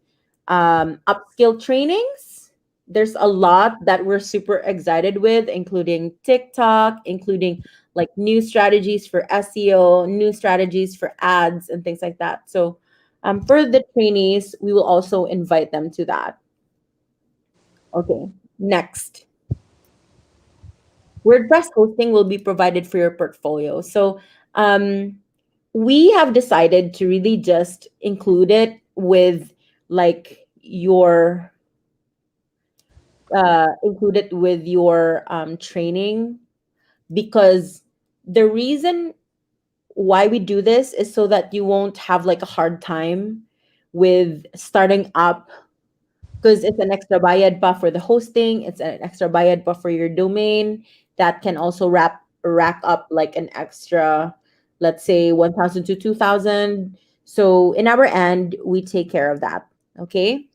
upskill trainings. There's a lot that we're super excited with, including TikTok, including like new strategies for SEO, new strategies for ads, and things like that. So, for the trainees, we will also invite them to that. Okay, next. WordPress hosting will be provided for your portfolio. So, we have decided to really just include it with like your training, because the reason why we do this is so that you won't have like a hard time with starting up, because it's an extra bayad pa for the hosting, it's an extra bayad pa for your domain that can also rack up like an extra, let's say 1,000 to 2,000. So in our end, we take care of that. Okay.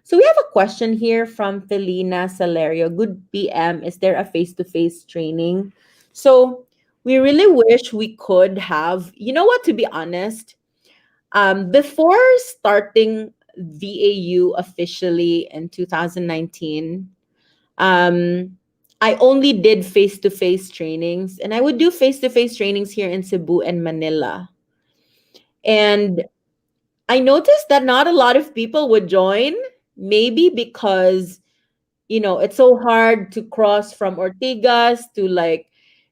So we have a question here from Felina Salario. Good PM. Is there a face-to-face training? So we really wish we could have, you know what, to be honest, before starting VAU officially in 2019, I only did face-to-face trainings, and I would do face-to-face trainings here in Cebu and Manila. And I noticed that not a lot of people would join, maybe because it's so hard to cross from Ortigas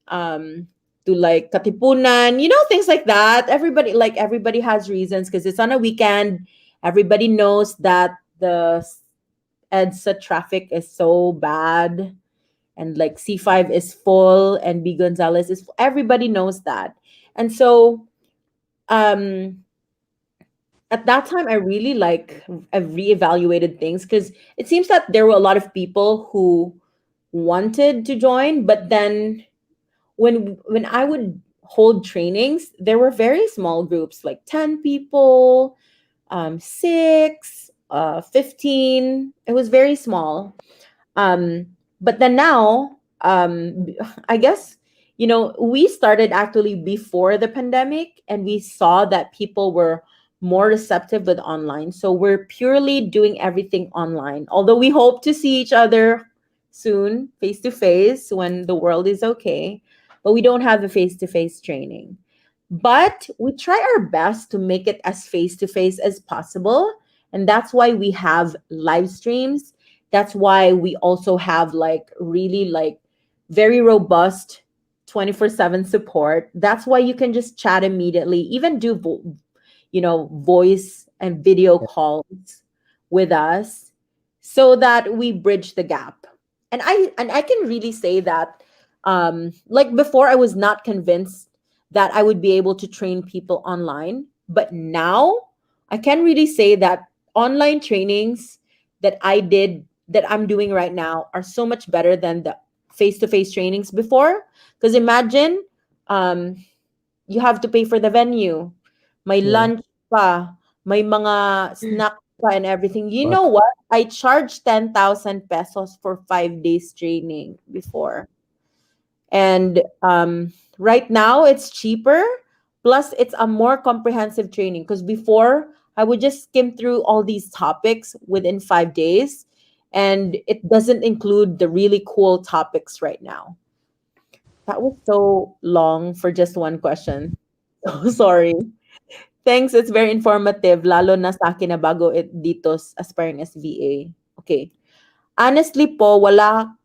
um to like Katipunan, things like that. Everybody has reasons because it's on a weekend. Everybody knows that the EDSA traffic is so bad, and like C5 is full and B Gonzales is full. Everybody knows that. And so um at that time I really I reevaluated things because it seems that there were a lot of people who wanted to join, but then when I would hold trainings, there were very small groups, like 10 people, 6, 15. It was very small. But then now, I guess, we started actually before the pandemic, and we saw that people were more receptive with online. So we're purely doing everything online. Although we hope to see each other soon, face to face, when the world is okay, but we don't have a face to face training. But we try our best to make it as face to face as possible. And that's why we have live streams. That's why we also have really very robust 24/7 support. That's why you can just chat immediately, even do voice and video calls with us, so that we bridge the gap. And I can really say that like before I was not convinced that I would be able to train people online, but now I can really say that online trainings that I'm doing right now are so much better than the face-to-face trainings before. Because imagine, um, you have to pay for the venue, may Yeah. lunch pa, may mga snack pa and everything. You But know what? I charged 10,000 pesos for 5 days training before. And right now it's cheaper. Plus, it's a more comprehensive training because before I would just skim through all these topics within 5 days, and it doesn't include the really cool topics right now. That was so long for just one question. So sorry. Thanks. It's very informative, lalo na sa akin na bago dito aspiring SVA. Okay. Honestly po, wala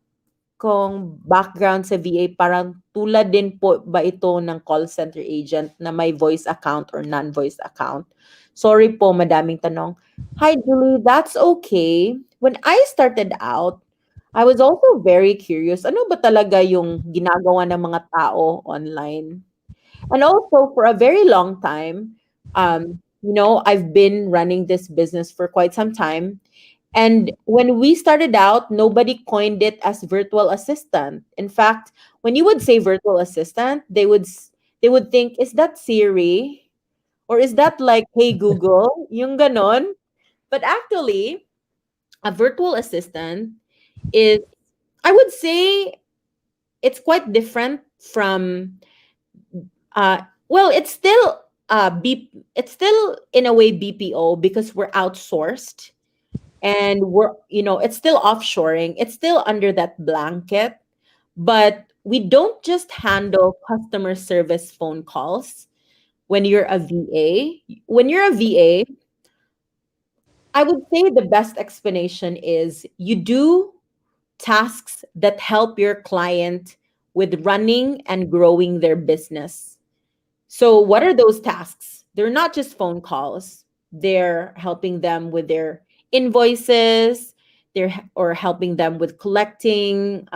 kong background sa VA, parang tulad din po ba ito ng call center agent na may voice account or non-voice account? Sorry po, madaming tanong. Hi, Julie. That's okay. When I started out, I was also very curious. Ano ba talaga yung ginagawa ng mga tao online? And also, for a very long time, I've been running this business for quite some time. And when we started out, nobody coined it as virtual assistant. In fact, when you would say virtual assistant, they would think, is that Siri? Or is that like, hey Google? Yung ganon. But actually, a virtual assistant is, I would say, it's quite different from well, it's still in a way BPO because we're outsourced, and it's still offshoring. It's still under that blanket, but we don't just handle customer service phone calls. When you're a VA, I would say the best explanation is you do tasks that help your client with running and growing their business. So, what are those tasks? They're not just phone calls. They're helping them with their invoices. Or helping them with collecting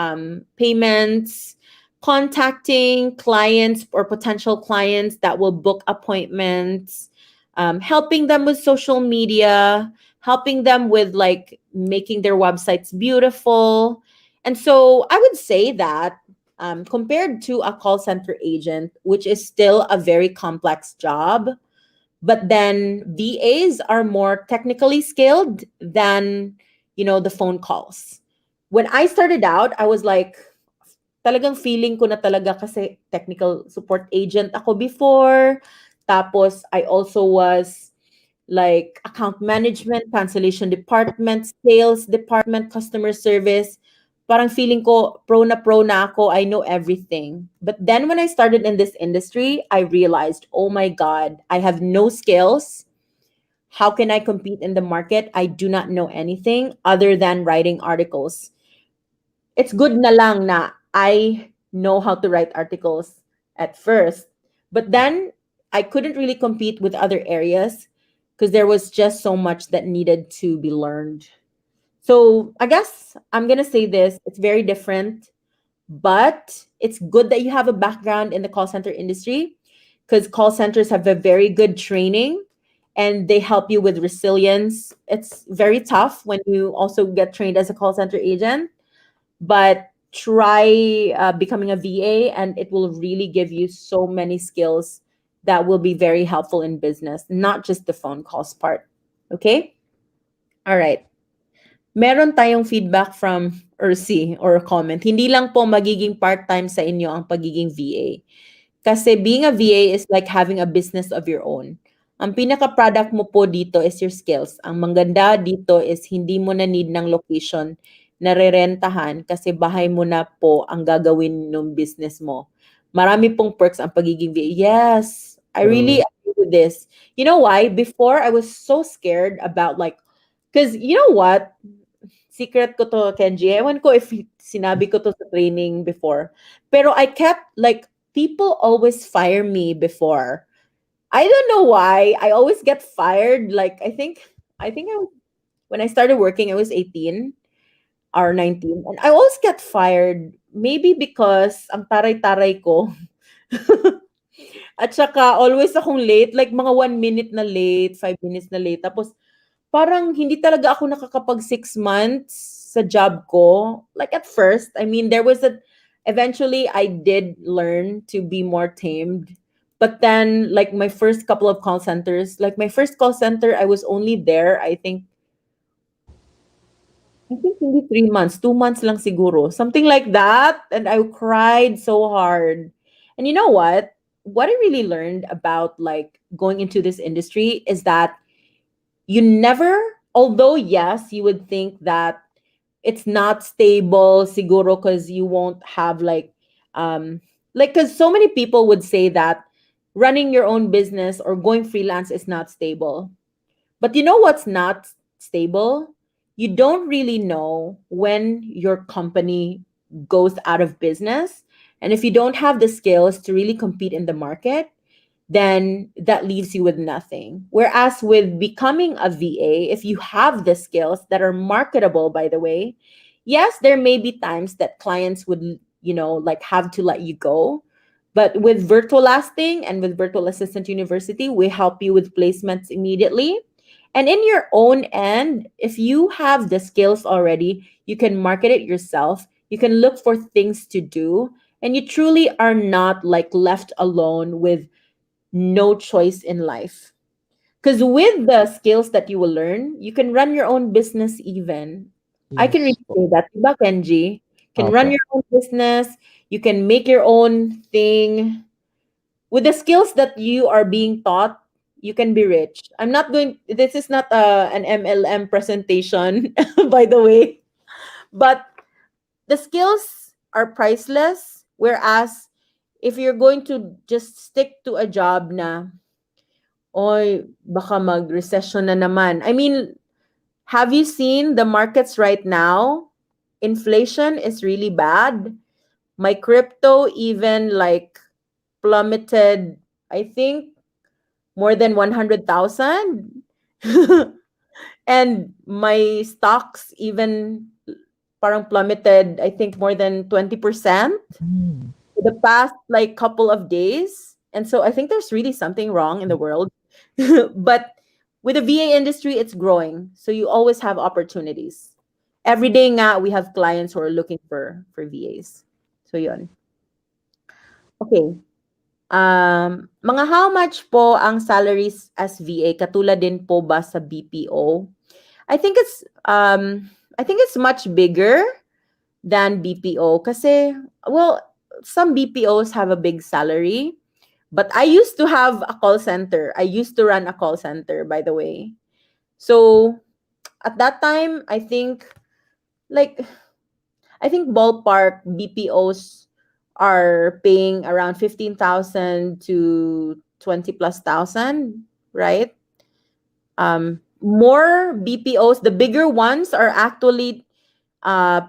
payments, contacting clients or potential clients that will book appointments, helping them with social media, helping them with like making their websites beautiful. And so, I would say that compared to a call center agent, which is still a very complex job, But then VAs are more technically skilled than, the phone calls. When I started out, I was like, talagang feeling ko na talaga kasi technical support agent ako before. Tapos I also was like account management, cancellation department, sales department, customer service. Parang feeling ko pro na ako. I know everything. But then when I started in this industry, I realized, oh my God, I have no skills. How can I compete in the market? I do not know anything other than writing articles. It's good na lang na I know how to write articles at first. But then I couldn't really compete with other areas because there was just so much that needed to be learned. So I guess I'm going to say this, it's very different, but it's good that you have a background in the call center industry because call centers have a very good training and they help you with resilience. It's very tough when you also get trained as a call center agent, but try becoming a VA and it will really give you so many skills that will be very helpful in business, not just the phone calls part. Okay? All right. Meron tayong feedback from Ursi or a comment. Hindi lang po magiging part-time sa inyo ang pagiging VA. Kasi being a VA is like having a business of your own. Ang pinaka-product mo po dito is your skills. Ang maganda dito is hindi mo na need ng location na rerentahan kasi bahay mo na po ang gagawin ng business mo. Marami pong perks ang pagiging VA. Yes, I really agree with this. You know why? Before, I was so scared about like, because you know what? Secret ko to, Kenji. Ewan ko if sinabi ko to sa training before. Pero I kept like, people always fire me before. I don't know why. I always get fired. Like I think when I started working, I was 18 or 19. And I always get fired. Maybe because ang taray-taray ko. At saka always akong late. Like mga 1 minute na late, 5 minutes na late. Tapos parang hindi talaga ako nakakapag 6 months sa job ko. Like at first, I mean, eventually I did learn to be more tamed. But then, like my first couple of call centers, like my first call center, I was only there, I think hindi 3 months, 2 months lang siguro, something like that. And I cried so hard. And you know what? What I really learned about like going into this industry is that you never, although yes, you would think that it's not stable siguro because you won't have like because so many people would say that running your own business or going freelance is not stable. But you know what's not stable? You don't really know when your company goes out of business. And if you don't have the skills to really compete in the market, then that leaves you with nothing. Whereas with becoming a VA, if you have the skills that are marketable, by the way, yes, there may be times that clients would, like have to let you go. But with Virtual Lasting and with Virtual Assistant University, we help you with placements immediately. And in your own end, if you have the skills already, you can market it yourself. You can look for things to do. And you truly are not like left alone with no choice in life. Because with the skills that you will learn, you can run your own business even. I can Yes really po. say that. Diba, Kenji? You can run Opo. your own business. You can make your own thing. With the skills that you are being taught, you can be rich. This is not an MLM presentation, by the way. But the skills are priceless. Whereas if you're going to just stick to a job na, oy, baka mag-recession na naman. I mean, have you seen the markets right now? Inflation is really bad. My crypto even like plummeted, I think, more than 100,000. And my stocks even parang plummeted, I think, more than 20% Hmm. the past like couple of days. And so I think there's really something wrong in the world. But with the VA industry, it's growing. So you always have opportunities. Every day nga, we have clients who are looking for VAs. So yun. Okay. Mga how much po ang salaries as VA? Katulad din po ba sa BPO? I think it's much bigger than BPO kasi, well, some BPOs have a big salary, but I used to have a call center. I used to run a call center, by the way. So at that time, like I think ballpark BPOs are paying around 15,000 to 20 plus thousand, right? More BPOs, the bigger ones are actually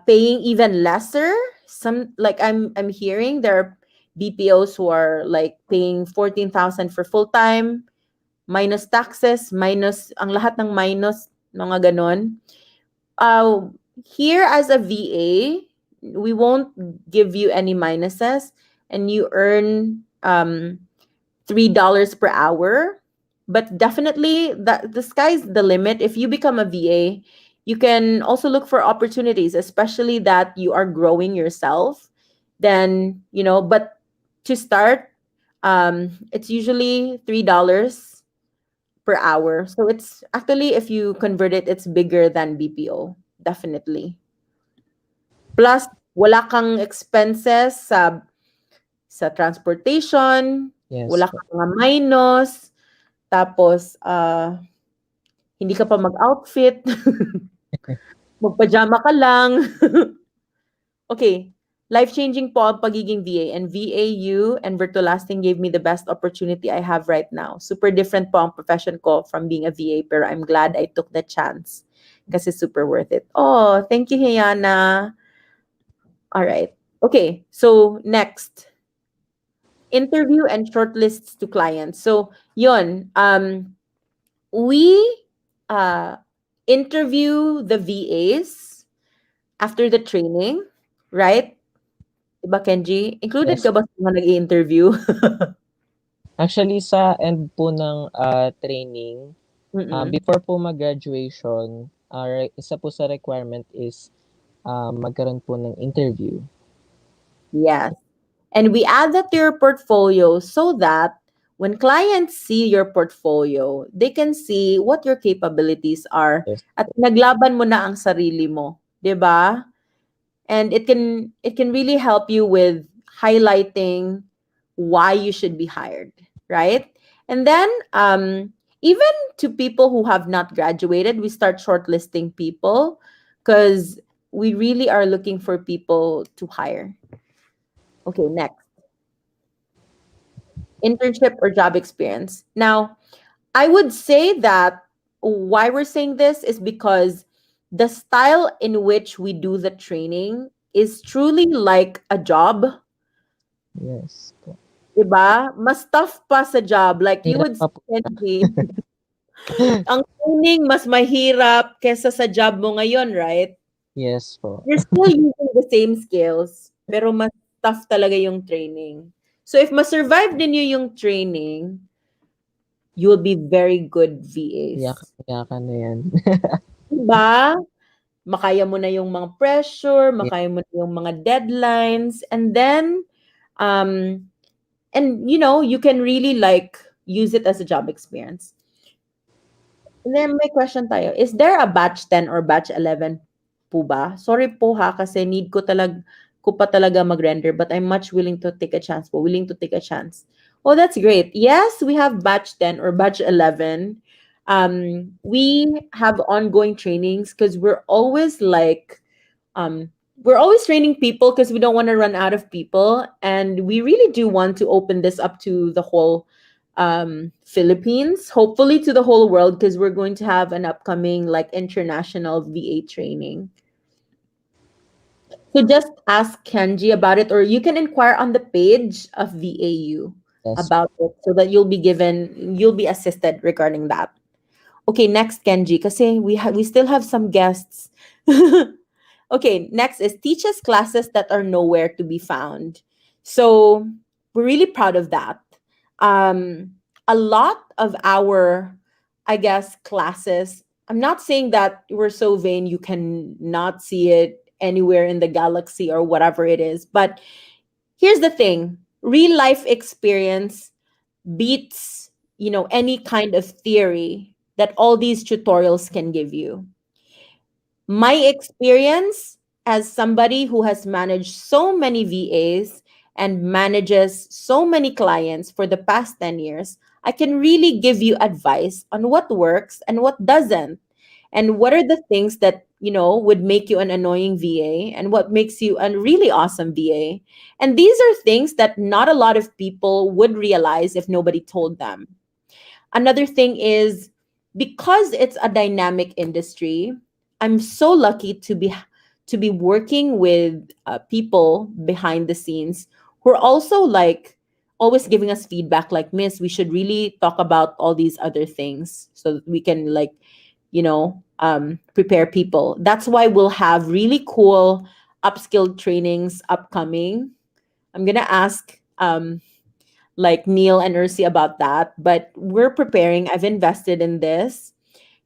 paying even lesser. Some, like, I'm hearing there are BPOs who are like paying 14,000 for full time, minus taxes, minus ang lahat ng minus, mga ganon. Here as a VA, we won't give you any minuses, and you earn $3 per hour. But definitely, that the sky's the limit. If you become a VA, you can also look for opportunities, especially that you are growing yourself. Then, but to start, it's usually $3 per hour. So it's actually, if you convert it, it's bigger than BPO, definitely. Plus, wala kang expenses sa transportation, Yes wala po. kang mga minus, tapos hindi ka pa mag-outfit, magpajama ka lang. Okay, life-changing po ang pagiging VA, and VAU and Virtualasting gave me the best opportunity I have right now. Super different po ang profession ko from being a VA, pero I'm glad I took the chance kasi super worth it. Oh, thank you, Hayana. All right. Okay, so next, interview and shortlists to clients. So, yun, we interview the VAs after the training, right? Diba, Kenji? Included Yes. ka ba sa mga nag-i-interview? Actually, sa end po ng training, Mm-mm. before po mag-graduation, isa po sa requirement is magkaroon po ng interview. Yes. And we add that to your portfolio so that when clients see your portfolio, they can see what your capabilities are. Yes. At naglaban mo na ang sarili mo, 'di ba? And it can really help you with highlighting why you should be hired, right? And then even to people who have not graduated, we start shortlisting people because we really are looking for people to hire. Okay, next, internship or job experience. Now, I would say that why we're saying this is because the style in which we do the training is truly like a job. Yes po. Diba? Mas tough pa sa job. Like you Hirap would pa po. say, ang training mas mahirap kesa sa job mo ngayon, right? Yes po. You're still using the same skills, pero mas tough talaga yung training. So if ma-survive din yung training, you will be very good VAs. Iyakan na yan. Diba? Makaya mo na yung mga pressure, makaya mo na yung mga deadlines, and then, and you can really like use it as a job experience. And then may question tayo, is there a batch 10 or batch 11 po ba? Sorry po ha, kasi need ko pa talaga mag-render, but I'm much willing to take a chance po. Willing to take a chance. Oh, that's great. Yes, we have batch 10 or batch 11. We have ongoing trainings because we're always training people because we don't want to run out of people. And we really do want to open this up to the whole Philippines, hopefully to the whole world, because we're going to have an upcoming like international VA training. So just ask Kenji about it, or you can inquire on the page of VAU about it so that you'll be assisted regarding that. Okay, next, Kenji, kasi we still have some guests. Okay, next is teaches classes that are nowhere to be found. So we're really proud of that. A lot of our, I guess, classes, I'm not saying that we're so vain you can not see it anywhere in the galaxy or whatever it is, but here's the thing. real life experience beats, any kind of theory that all these tutorials can give you. My experience as somebody who has managed so many VAs and manages so many clients for the past 10 years, I can really give you advice on what works and what doesn't. And what are the things that, would make you an annoying VA and what makes you a really awesome VA. And these are things that not a lot of people would realize if nobody told them. Another thing is, because it's a dynamic industry, I'm so lucky to be working with people behind the scenes who are also like always giving us feedback like, Miss, we should really talk about all these other things so that we can like, prepare people. That's why we'll have really cool upskill trainings upcoming. I'm gonna ask like Neil and Ursi about that, but we're preparing. I've invested in this.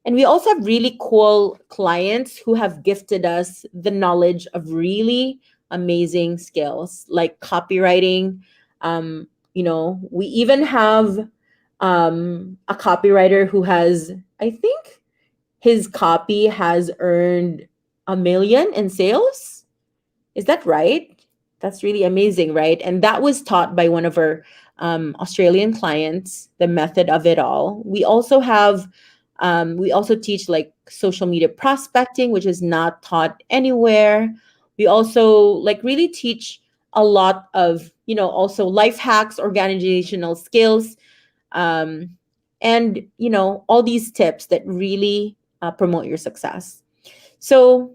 And we also have really cool clients who have gifted us the knowledge of really amazing skills like copywriting. We even have a copywriter who has, I think, his copy has earned 1 million in sales. Is that right? That's really amazing, right? And that was taught by one of our Australian clients, the method of it all. We also teach like social media prospecting, which is not taught anywhere. We also like really teach a lot of, also life hacks, organizational skills, um, and, all these tips that really promote your success. So,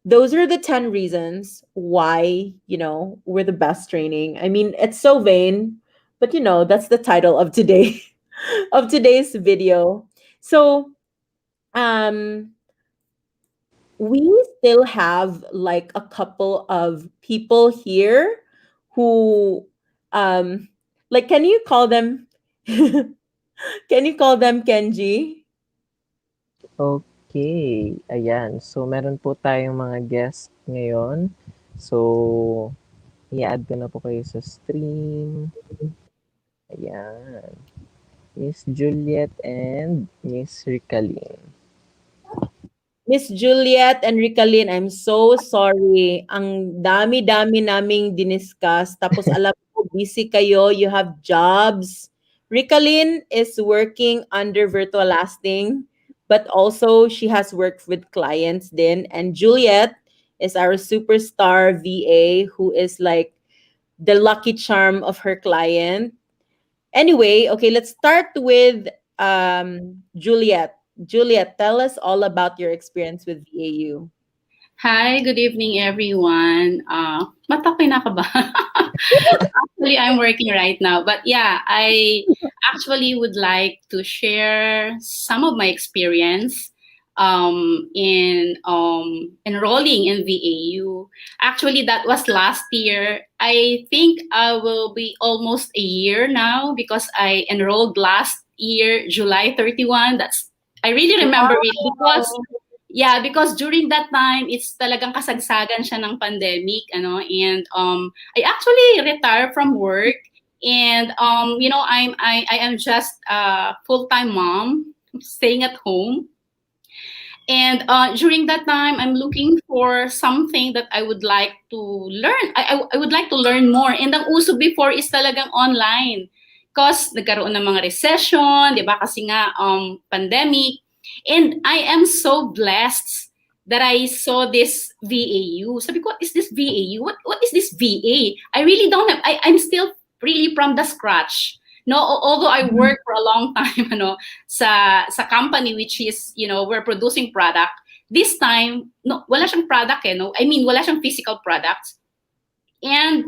those are the 10 reasons why, we're the best training. I mean, it's so vain, but that's the title of today of today's video. So, um we still have like a couple of people here who like can you call them Kenji? Okay, ayan. So, meron po tayong mga guest ngayon. So, i-add ko na po kayo sa stream. Ayan. Miss Juliet and Miss Ricalin. Miss Juliet and Ricalin, I'm so sorry. Ang dami-dami naming diniscuss. Tapos alam ko, busy kayo. You have jobs. Ricalin is working under Virtual Lasting, but also she has worked with clients then. And Juliet is our superstar VA who is like the lucky charm of her client. Anyway, okay, let's start with Juliet. Juliet, tell us all about your experience with VAU. Hi, good evening, everyone. Matakoy na ka ba? Actually, I'm working right now. But yeah, I actually would like to share some of my experience in enrolling in VAU. Actually, that was last year. I think I will be almost a year now because I enrolled last year, July 31. I really remember it because yeah, because during that time, it's talagang kasagsagan siya ng pandemic, and I actually retired from work, and I am just a full-time mom staying at home. And during that time, I'm looking for something that I would like to learn. I would like to learn more. And ang uso before is talagang online. Because nagkaroon ng mga recession, di ba? Kasi nga pandemic. And I am so blessed that I saw this VAU. Sabi ko, what is this VAU? What is this VA? I really don't have, I'm still really from the scratch. No, although I worked for a long time, sa company which is, we're producing product. This time, no, wala siyang product no. I mean, wala siyang physical products. And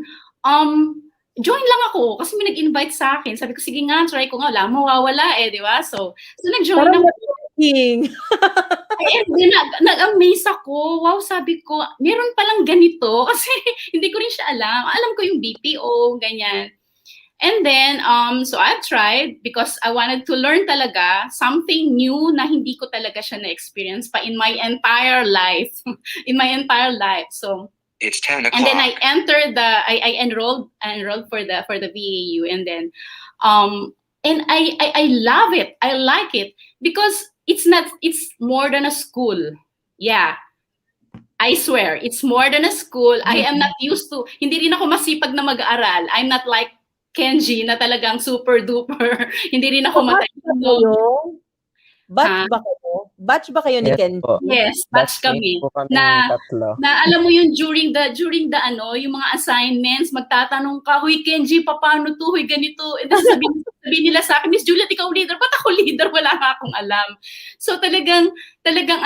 join lang ako kasi may nag-invite sa akin. Sabi ko, sige nga, try ko nga, wala mawawala di ba? So nag-join ako. And then, nag-amaze ako. Wow, sabi ko, meron palang ganito kasi hindi ko rin siya alam. Alam ko yung BPO, ganyan. And then, so I tried because I wanted to learn talaga something new na hindi ko talaga siya na-experience pa in my entire life. In my entire life. So, It's 10 o'clock. And then I enrolled for the VAU, and then and I love it. I like it because it's more than a school. Yeah. I swear, it's more than a school. I am not used to, hindi rin ako masipag na mag-aaral. I'm not like Kenji na talagang super duper. Hindi rin ako matalino. Batch ba kayo? Batch ba kayo ni Yes Kenji? po. Yes, batch kami. Po kami Na tatlo. alam mo yun, during the yung mga assignments, magtatanong ka, "Huy Kenji, paano to? Huy ganito." And then sabihin nila sa akin, "Miss Juliet, ikaw leader." Ba't ako leader? Wala nga akong alam. So talagang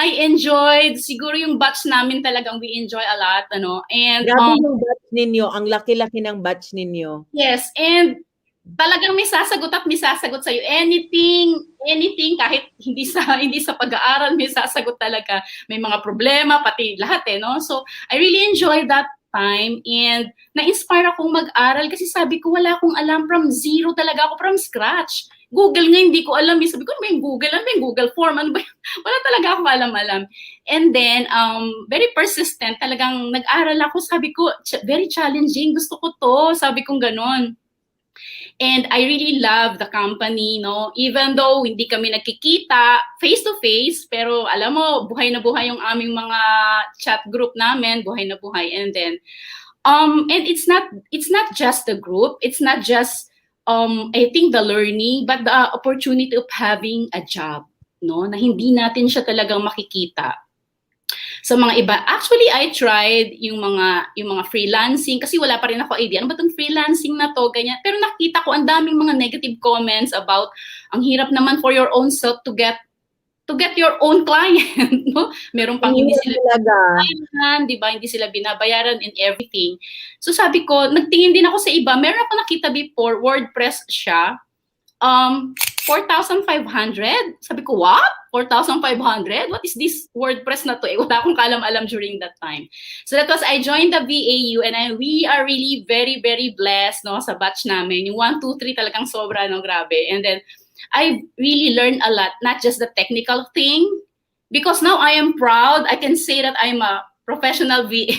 I enjoyed. Siguro yung batch namin talagang we enjoy a lot, And grabe yung batch ninyo, ang laki-laki ng batch ninyo. Yes, and talagang may sasagot sa'yo. Anything, kahit hindi sa pag-aaral, may sasagot talaga. May mga problema, pati lahat no? So, I really enjoyed that time, and na-inspire akong mag-aral kasi sabi ko, wala akong alam, from zero talaga ako, from scratch. Google nga, hindi ko alam. Sabi ko, may Google form, ano ba yun? Wala talaga akong alam. And then, very persistent, talagang nag-aral ako, sabi ko, very challenging, gusto ko to, sabi kong ganon. And I really love the company, even though hindi kami nagkikita face-to-face, pero alam mo, buhay na buhay yung aming mga chat group namin, buhay na buhay. And then, and it's not just the group, it's not just, I think the learning, but the opportunity of having a job, na hindi natin siya talagang makikita. Sa mga iba, actually, I tried yung mga freelancing kasi wala pa rin ako idea. Ano ba itong freelancing na to? Ganyan. Pero nakita ko ang daming mga negative comments about ang hirap naman for your own self to get your own client. No? Meron pang hindi sila binabayaran, di ba? Hindi sila binabayaran and everything. So sabi ko, nagtingin din ako sa iba. Meron ako nakita before, WordPress siya. 4,500. Sabi ko, what? 4,500? What is this WordPress na to? Wala akong kalam-alam during that time. So that was, I joined the VAU, and we are really very, very blessed, sa batch namin. Yung 1, 2, 3 talagang sobra, grabe. And then, I really learned a lot, not just the technical thing, because now I am proud. I can say that I'm a professional VA.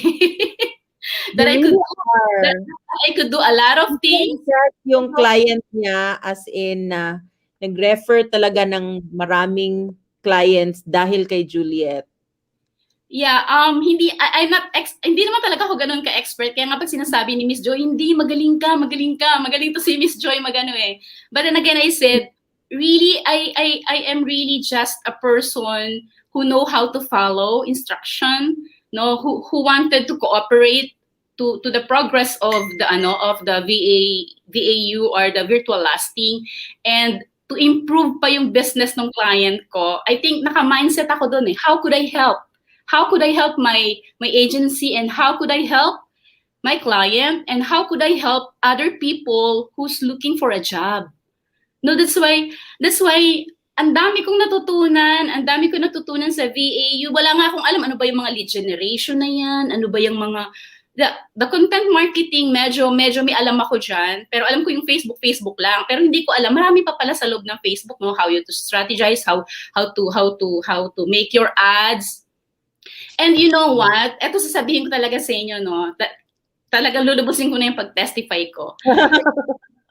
that I could do a lot of things. Yung client niya, as in, nag-refer talaga ng maraming clients dahil kay Juliet. Yeah, hindi naman talaga ako ganun ka-expert. Kaya nga pag sinasabi ni Miss Joy, hindi, magaling to si Miss Joy, magano eh. But then again, I said, really, I am really just a person who know how to follow instruction, who wanted to cooperate to the progress of the VAU or the virtual lasting, and to improve pa yung business ng client ko. I think naka-mindset ako doon eh. How could I help? How could I help my agency, and how could I help my client, and how could I help other people who's looking for a job? No, that's why ang dami kong natutunan sa VAU. Wala nga akong alam ano ba yung mga lead generation na yan, ano ba yung mga the content marketing, medyo may alam ako dyan, pero alam ko yung Facebook lang, pero hindi ko alam, marami pa pala sa loob ng Facebook, how you to strategize, how to make your ads. And you know what? Eto sasabihin ko talaga sa inyo, talagang lulubusin ko na yung pag-testify ko.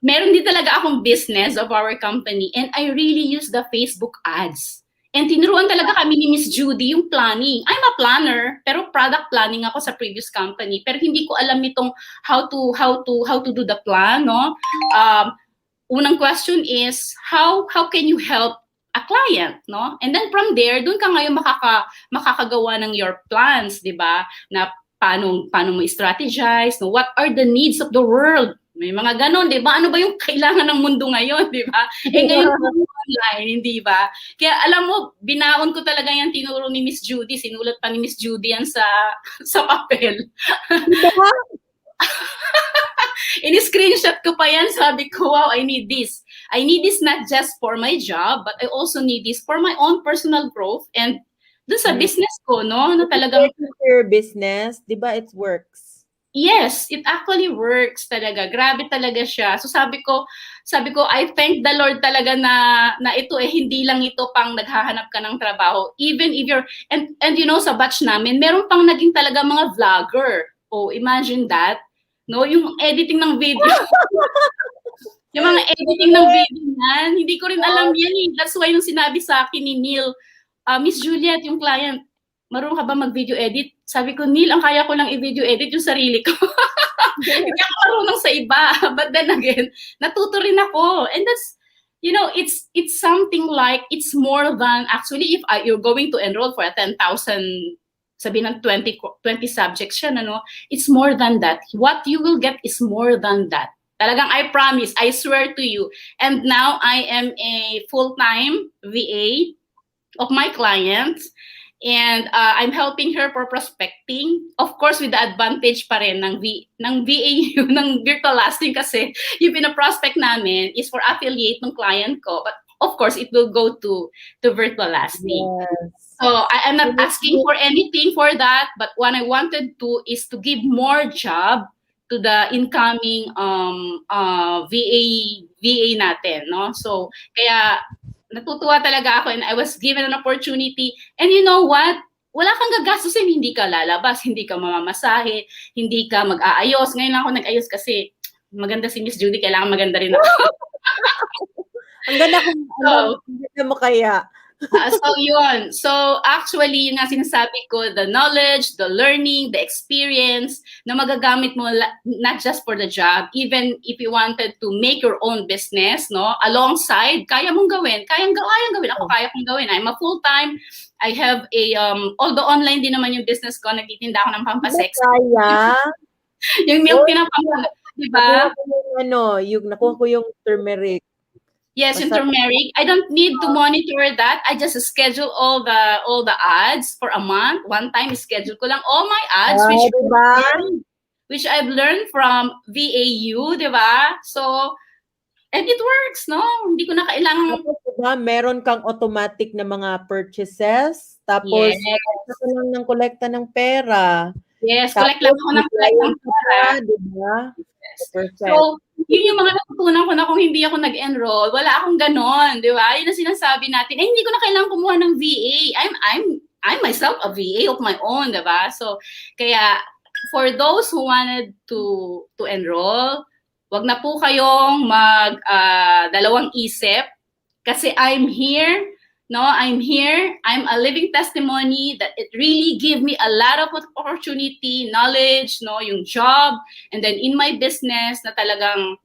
Meron din talaga akong business of our company, and I really use the Facebook ads. And tinuruan talaga kami ni Miss Judee yung planning. I'm a planner, pero product planning ako sa previous company. Pero hindi ko alam nitong how to do the plan, Unang question is, how can you help a client, And then from there, dun ka ngayon makakagawa ng your plans, 'di ba? Na paano mo strategize, what are the needs of the world? May mga ganon, di ba? Ano ba yung kailangan ng mundo ngayon, di ba? Ngayon online, hindi ba? Kaya alam mo, binaon ko talaga yung tinuro ni Miss Judee. Sinulat pa ni Miss Judee yan sa papel. Diba? In-screenshot ko pa yan. Sabi ko, wow, I need this. I need this not just for my job, but I also need this for my own personal growth and dun sa business ko, na talagang... your business, di ba, it works. Yes, it actually works talaga. Grabe talaga siya. So sabi ko, I thank the Lord talaga na ito hindi lang ito pang naghahanap ka ng trabaho. Even if you're, and sa batch namin, meron pang naging talaga mga vlogger. Oh, imagine that. No, yung editing ng video. Yung mga editing ng video yan, hindi ko rin alam yan eh. That's why nung sinabi sa akin ni Neil, Miss Juliet, yung client, marunong ka ba mag-video edit? Sabi ko, Neil, ang kaya ko lang i-video edit yung sarili ko. Hindi ako marunong sa iba. But then again, natuto rin ako. And that's, you know, it's something like, it's more than, actually, if you're going to enroll for a 10,000, sabihin ng 20 subjects siya, ano, it's more than that. What you will get is more than that. Talagang I promise, I swear to you. And now I am a full-time VA of my client. And I'm helping her for prospecting. Of course, with the advantage pa rin ng VAU, ng virtual lasting kasi yung pinaprospect namin is for affiliate ng client ko. But of course, it will go to virtual lasting. Yes. So I am not asking for anything for that. But what I wanted to is to give more job to the incoming VA natin, no? So kaya natutuwa talaga ako and I was given an opportunity. And you know what? Wala kang gagastusin, hindi ka lalabas, hindi ka mamamasahe, hindi ka mag-aayos. Ngayon lang ako nag-ayos kasi maganda si Miss Judee, kailangan maganda rin ako. Ang ganda kung ano, ang ganda mo kaya. So yun. So actually, yung nga sinasabi ko, the knowledge, the learning, the experience na magagamit mo not just for the job, even if you wanted to make your own business, no, alongside, kaya mong gawin. Kayang gawin. Ako kaya kong gawin. I'm a full-time. I have a, although online din naman yung business ko, nagtitinda ako ng pampasex. Kaya? Yung milk pinapamag, di ba? Nakuha ko yung turmeric. Yes, in turmeric. I don't need to monitor that. I just schedule all the ads for a month. One time, schedule ko lang all my ads, which I've learned from VAU, di ba? So, and it works, no? Hindi ko na kailangan. Tapos, diba, meron kang automatic na mga purchases. Tapos, lang ng kolekta ng pera. Yes, collect lang ako ng pera. Diba? So, yun yung mga natutunan ko na kung hindi ako nag-enroll, wala akong ganon, di ba? Yun ang sinasabi natin. Hindi ko na kailangan kumuha ng VA. I'm myself a VA of my own, di ba? So, kaya, for those who wanted to enroll, wag na po kayong dalawang isip kasi I'm here. No, I'm here. I'm a living testimony that it really gave me a lot of opportunity, knowledge, no, yung job, and then in my business na talagang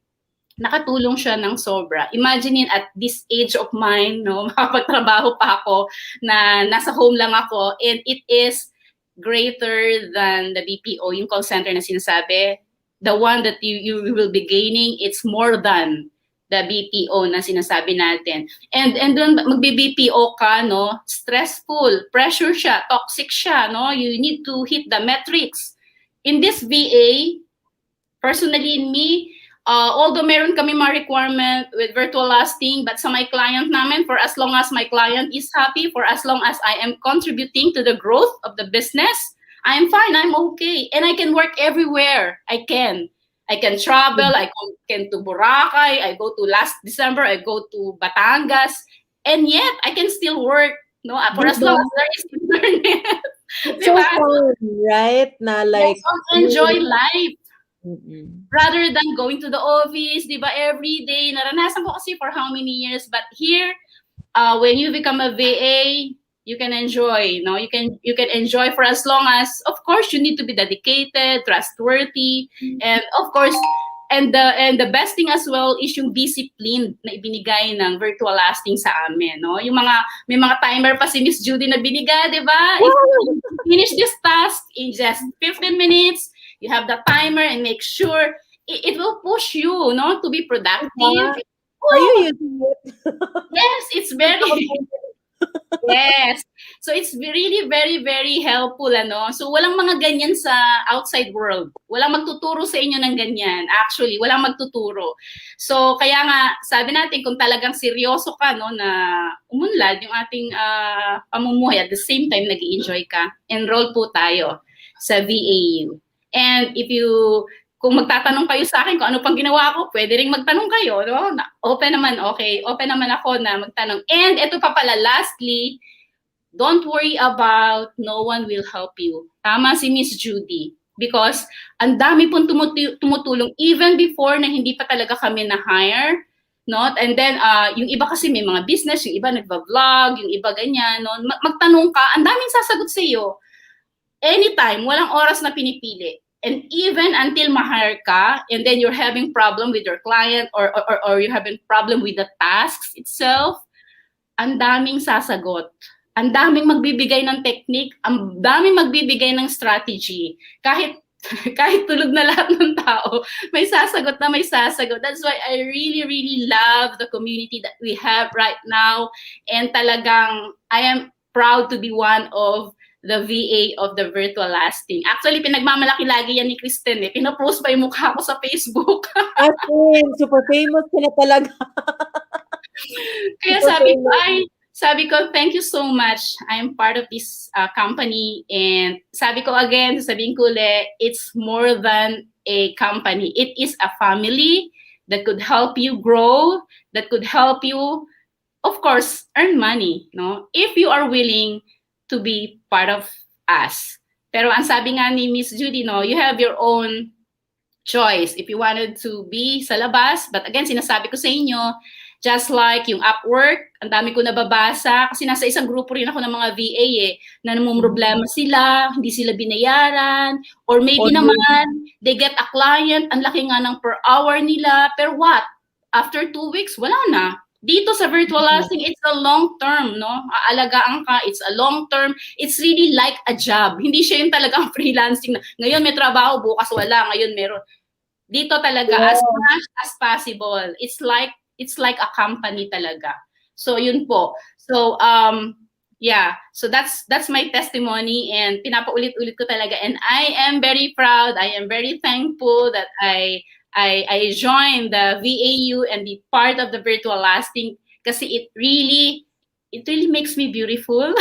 nakatulong siya ng sobra. Imagine at this age of mine, no, makapagtrabaho pa ako na nasa home lang ako, and it is greater than the BPO, yung call center na sinasabi. The one that you will be gaining, it's more than the BPO na sinasabi natin. And doon magbi-BPO ka, no, stressful, pressure siya, toxic siya, no? You need to hit the metrics. In this VA, personally in me, although meron kami mga requirement with virtual lasting, but sa my client namin, for as long as my client is happy, for as long as I am contributing to the growth of the business, I'm fine, I'm okay. And I can work everywhere. I can travel, I can to Boracay, I go to last December, I go to Batangas, and yet I can still work, no, for as long as there is internet. So fun, right? Na like, yes, enjoy life. Rather than going to the office, di ba, every day. Naranasan ko kasi for how many years, but here, when you become a VA, you can enjoy, no? You can enjoy for as long as, of course, you need to be dedicated, trustworthy, and of course, and the best thing as well is yung discipline na ibinigay ng virtual lasting sa amin, no? Yung may mga timer pa si Miss Judee na binigay, di ba? If you finish this task in just 15 minutes, you have the timer and make sure it will push you, no, to be productive. Are you using it? Yes, it's very. Yes. So it's really very, very helpful, ano? So walang mga ganyan sa outside world. Walang magtuturo sa inyo ng ganyan. Actually, walang magtuturo. So kaya nga, sabi natin, kung talagang seryoso ka, no, na umunlad yung ating pamumuhay, at the same time, nag-i-enjoy ka, enroll po tayo sa VAU. And kung magtatanong kayo sa akin kung ano pang ginawa ko, pwede ring magtanong kayo, no? Open naman, okay. Open naman ako na magtanong. And ito pa pala, lastly, don't worry about no one will help you. Tama si Miss Judee. because ang dami pong tumutulong even before na hindi pa talaga kami na-hire. No? And then, yung iba kasi may mga business, yung iba nagva-vlog, yung iba ganyan. No? Magtanong ka, ang daming sasagot sa iyo. Anytime, walang oras na pinipili. And even until ma-hire ka, and then you're having problem with your client or you're having problem with the tasks itself, ang daming sasagot. Ang daming magbibigay ng technique, ang daming magbibigay ng strategy. Kahit tulog na lahat ng tao, may sasagot na may sasagot. That's why I really, really love the community that we have right now. And talagang, I am proud to be one of the VA of the virtual lasting. Actually, pinagmamalaki lagi yan ni Kristen eh. Pinopost pa yung mukha ko sa Facebook. Super famous ka na talaga. Kaya sabi ko, thank you so much. I'm part of this company. And sabi ko again, sabihin ko ulit, it's more than a company. It is a family that could help you grow, that could help you, of course, earn money, no? If you are willing to be part of us. Pero ang sabi nga ni Miss Judee, no, you have your own choice if you wanted to be sa labas. But again, sinasabi ko sa inyo, just like yung Upwork, ang dami ko nababasa kasi nasa isang grupo rin ako ng mga VA na namumroblema sila, hindi sila binayaran, or maybe naman, they get a client, ang laki nga ng per hour nila, pero what? After 2 weeks, wala na. Dito sa virtual lasting, it's a long term, no? Aalagaan ka, it's a long term. It's really like a job. Hindi siya yung talagang freelancing na ngayon may trabaho, bukas wala, ngayon meron. Dito talaga, as much as possible. It's like a company talaga. So yun po. So yeah, so that's my testimony and pinapaulit-ulit ko talaga, and I am very proud, I am very thankful that I joined the VAU and be part of the virtual lasting kasi it really makes me beautiful.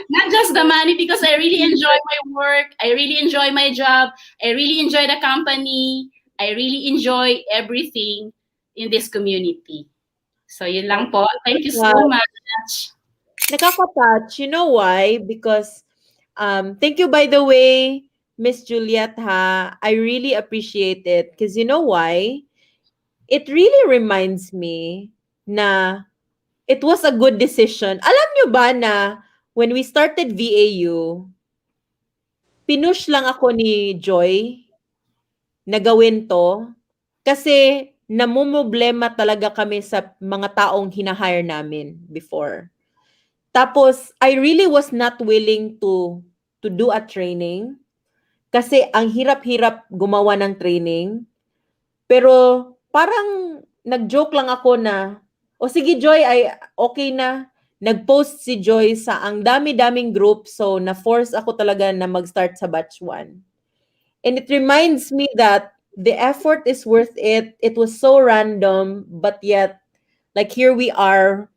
Not just the money, because I really enjoy my work, I really enjoy my job, I really enjoy the company, I really enjoy everything in this community. So yun lang po. Thank you so much. Nakaka-touch. You know why? Because thank you, by the way, Miss Juliet, ha. I really appreciate it. Because you know why? It really reminds me na it was a good decision. Alam nyo ba na when we started VAU, pinush lang ako ni Joy na gawin to kasi namumblema talaga kami sa mga taong hinahire namin before. Tapos, I really was not willing to do a training kasi ang hirap-hirap gumawa ng training. Pero parang nag-joke lang ako na, o sige Joy, ay okay na. Nag-post si Joy sa ang dami-daming group, so na-force ako talaga na mag-start sa batch 1. And it reminds me that the effort is worth it. It was so random, but yet, like here we are.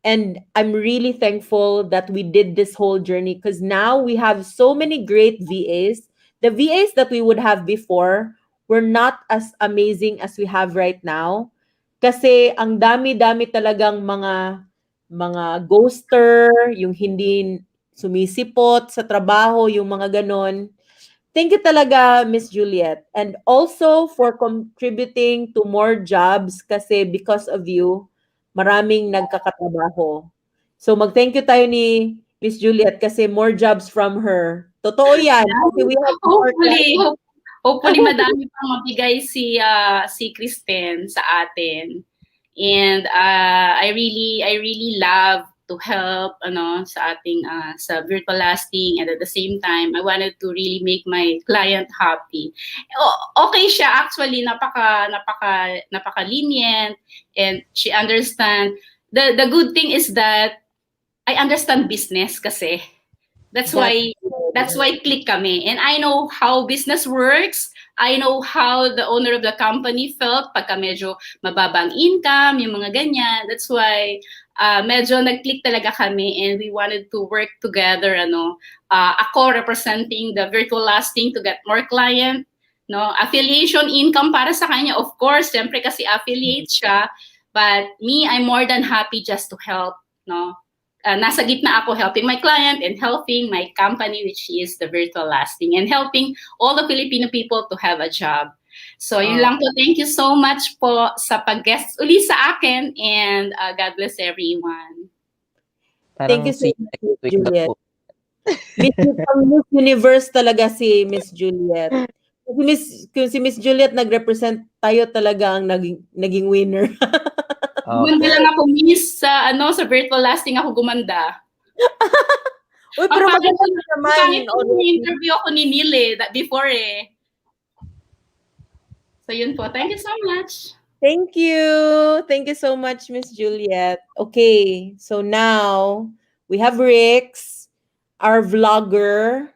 And I'm really thankful that we did this whole journey because now we have so many great VAs. The VAs that we would have before were not as amazing as we have right now. Kasi ang dami-dami talagang mga ghoster, yung hindi sumisipot sa trabaho, yung mga ganon. Thank you talaga, Miss Juliet. And also for contributing to more jobs kasi because of you, maraming nagkakatrabaho. So mag-thank you tayo ni Miss Juliet kasi more jobs from her. Totoo yan. Kasi we have hopefully madami pang mabigay si Kristen sa atin. And I really love to help sa ating sa virtual lasting, and at the same time I wanted to really make my client happy. Okay siya actually, napaka lenient, and she understand. The good thing is that I understand business kasi. That's why click kami, and I know how business works. I know how the owner of the company felt pagka medyo mababang income, yung mga ganyan. That's why medyo nag-click talaga kami, and we wanted to work together. Ako representing the virtual lasting to get more client. No, affiliation income para sa kanya, of course, siyempre kasi affiliate siya. But me, I'm more than happy just to help. No, nasa gitna ako helping my client and helping my company, which is the Virtual Lasting, and helping all the Filipino people to have a job. So yun lang po. Thank you so much po sa pag-guest uli sa akin, and God bless everyone. Thank you so See you much, next Miss week na Juliet. po. Miss Universe talaga si Miss Juliet. Si Miss Juliet nag-represent, tayo talaga ang naging winner. Gumanda lang ako, Miss, sa Virtual Lasting ako gumanda. Uy, pero maganda naman. Interview ako ni Neil before eh. So yun po. Thank you so much. Thank you. Thank you so much, Miss Juliet. Okay, so now we have Rix, our vlogger.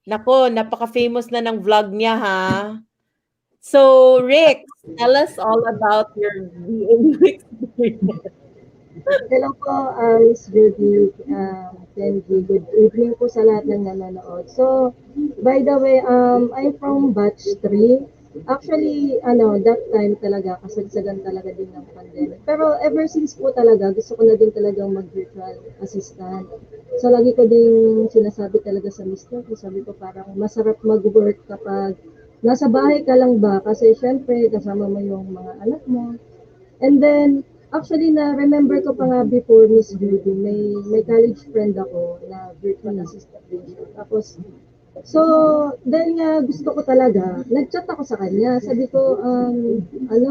Nako, napaka-famous na ng vlog niya, ha? So, Rix, tell us all about your VA experience. Hello po, Miss Judee, Kenji. Good evening po sa lahat ng nanonood. So, by the way, I'm from batch 3. Actually, that time talaga, kasagsagan talaga din ng pandemic. Pero ever since po talaga, gusto ko na din talagang mag-virtual assistant. So, lagi ko din sinasabi talaga sa mister ko, sabi ko parang masarap mag-work kapag nasa bahay ka lang ba? Kasi syempre, kasama mo yung mga anak mo. And then, actually, na-remember ko pa nga before Miss Judee, may college friend ako na virtual assistant din siya. Tapos, so, dahil nga gusto ko talaga, nag-chat ako sa kanya. Sabi ko,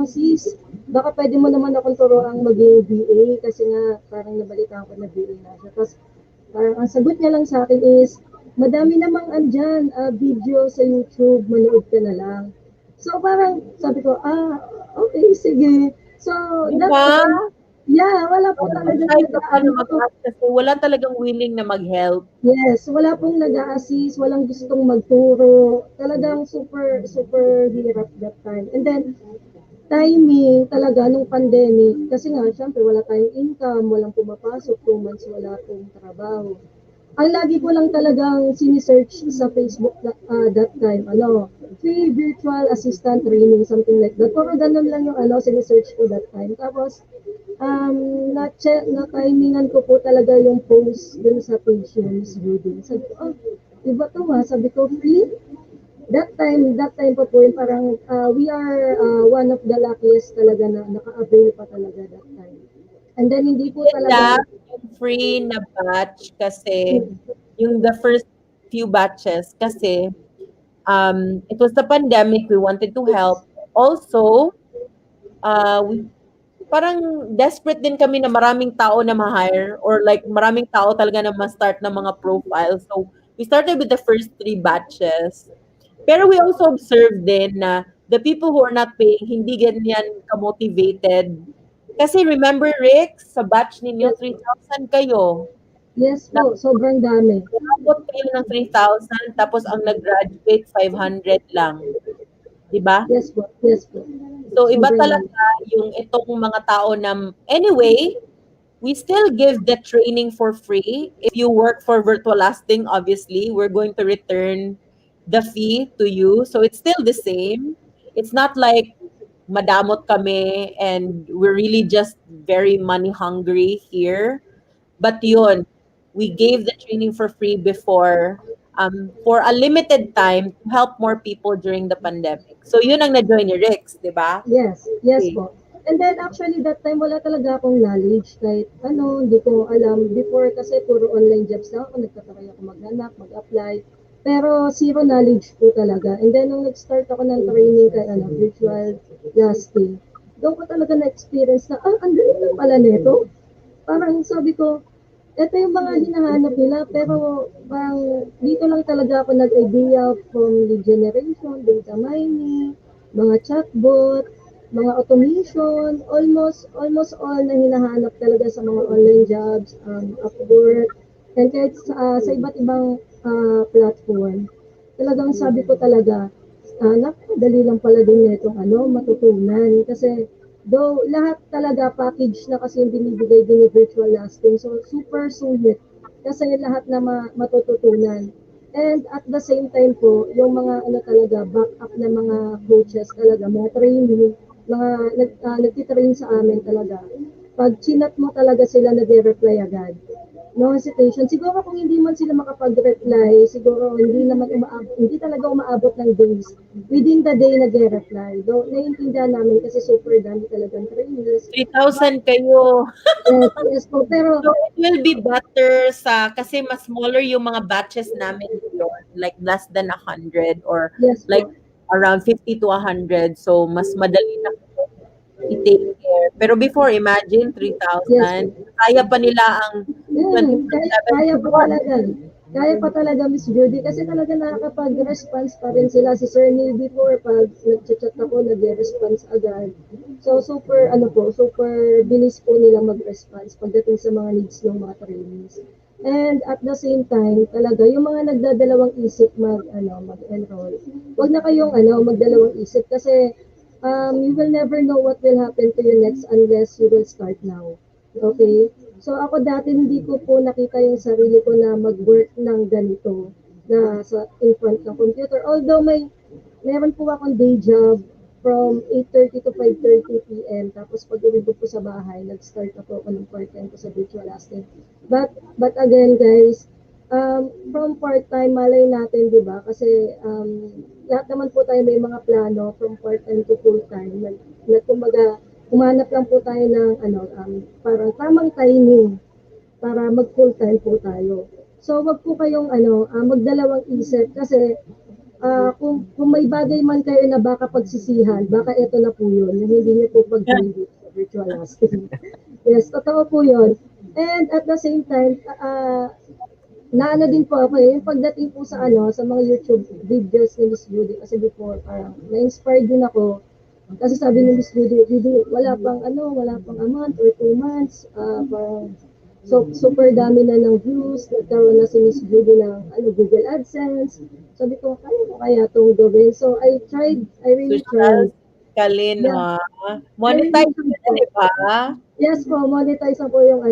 sis, baka pwede mo naman akong turuan maging VA kasi nga parang nabalitaan ko na VA na siya. Tapos, parang ang sagot niya lang sa akin is, madami namang andyan, video sa YouTube, manood ka na lang. So, parang sabi ko, okay, sige. So, Diba? wala po talaga Kahit pa paano mag-ask kasi wala talagang willing na mag-help. Yes, wala pong nag-a-assist, walang gustong magturo. Talagang super, super hirap that time. And then, timing talaga nung pandemic, kasi nga, syempre, wala tayong income, walang pumapasok, 2 months wala pong trabaho. Ang lagi ko lang talagang sinisearch sa Facebook that time, free virtual assistant training, something like that. Pero ganun lang yung sinisearch ko that time. Tapos, na-timingan ko po talaga yung post dun sa page yung Miss Judee. Sabi ko, iba to ha. Sabi ko, free? That time pa po yun, parang we are one of the luckiest talaga na naka-avail pa talaga that time. And then, hindi po talaga... free na batch kasi yung the first few batches kasi it was the pandemic, we wanted to help. Also, parang desperate din kami na maraming tao na ma-hire or like maraming tao talaga na ma-start ng mga profiles. So, we started with the first 3 batches. Pero we also observed din na the people who are not paying, hindi ganyan ka-motivated. Kasi remember, Rick, sa batch ninyo, 3,000 kayo. Yes po, sobrang dami. Nakapot kayo ng 3,000, tapos ang nag-graduate, 500 lang. Diba? Yes po, yes po. So, iba talaga yung itong mga tao na, anyway, we still give the training for free. If you work for Virtual Lasting, obviously, we're going to return the fee to you. So, it's still the same. It's not like madamot kami and we're really just very money hungry here. But yun, we gave the training for free before for a limited time to help more people during the pandemic. So yun ang na-join ni Rex, di ba? Yes okay. Po. And then actually that time wala talaga akong knowledge kahit hindi ko alam before kasi puro online jobs lang ako, nagtatry ako maghanap, mag-apply. Pero zero knowledge po talaga. And then nung nag-start ako ng training kay virtual lasting, doon ko talaga na-experience na, ang galing lang pala nito. Parang sabi ko, ito yung mga hinahanap nila, pero parang dito lang talaga ako nag-idea from lead generation, data mining, mga chatbot, mga automation, almost all na hinahanap talaga sa mga online jobs, Upwork, and kahit sa iba't ibang platform. Talagang sabi ko talaga, napakadali lang pala din nitong matutunan. Kasi, though lahat talaga package na kasi yung binibigay din ni virtual lasting. So, super sulit. Kasi lahat na matututunan. And at the same time po, yung mga talaga, backup na mga coaches talaga, mga training, mga nagtitrain sa amin talaga. Pag chinat mo talaga sila, nag-reply agad. no hesitation. Siguro kung hindi man sila makapag-reply, siguro hindi talaga umaabot ng days. Within the day nagre-reply. Though naiintindihan namin kasi super dami talagang trainees. 3,000 kayo. Yes, yes po. Pero So, it will be better kasi mas smaller yung mga batches namin ngayon, like less than 100 or yes like po. around 50 to 100. So, mas madali na i-take care. Pero before, imagine Yes 3,000. po. Kaya pa nila ang Kaya 24/7 pa support. talaga. Kaya pa talaga, Miss Judee, kasi talaga nakakapag-response pa rin sila. Si Sir Neil before, pag nag-chat ako, nag-response agad. So, super bilis po nila mag-response pagdating sa mga needs ng mga trainees. And at the same time, talaga, yung mga nagdadalawang isip mag-enroll, wag na kayong magdalawang isip kasi you will never know what will happen to you next unless you will start now. Okay? So ako dati hindi ko po nakita yung sarili ko na mag-work ng ganito na in front ng computer. Although meron po akong day job from 8:30 to 5:30 p.m. Tapos pag uwi ko po sa bahay, nag-start na po ako ng part-time ko sa virtual assistant. But again guys, from part-time, malay natin, di ba? Kasi lahat naman po tayo may mga plano from part-time to full-time. Kumbaga, humanap lang po tayo ng parang tamang timing para mag full-time po tayo. So, wag po kayong magdalawang isip kasi kung may bagay man kayo na baka pagsisihan, baka ito na po yun, yung hindi niyo po pag-join dito sa virtual assistant. Yes, totoo po yun. And at the same time, naano din po ako yung pagdating po sa mga YouTube videos ni Miss Judy kasi before parang na-inspired din ako kasi sabi ni Miss Judy, wala pang a month or 2 months, parang super dami na ng views, nagkaroon na si Miss Judy ng Google AdSense. Sabi ko, kaya itong gawin. So I really Social tried. Kalin, Yeah, ha? yung Monetize YouTube na, ko. di ba? Yes po, monetize na po yung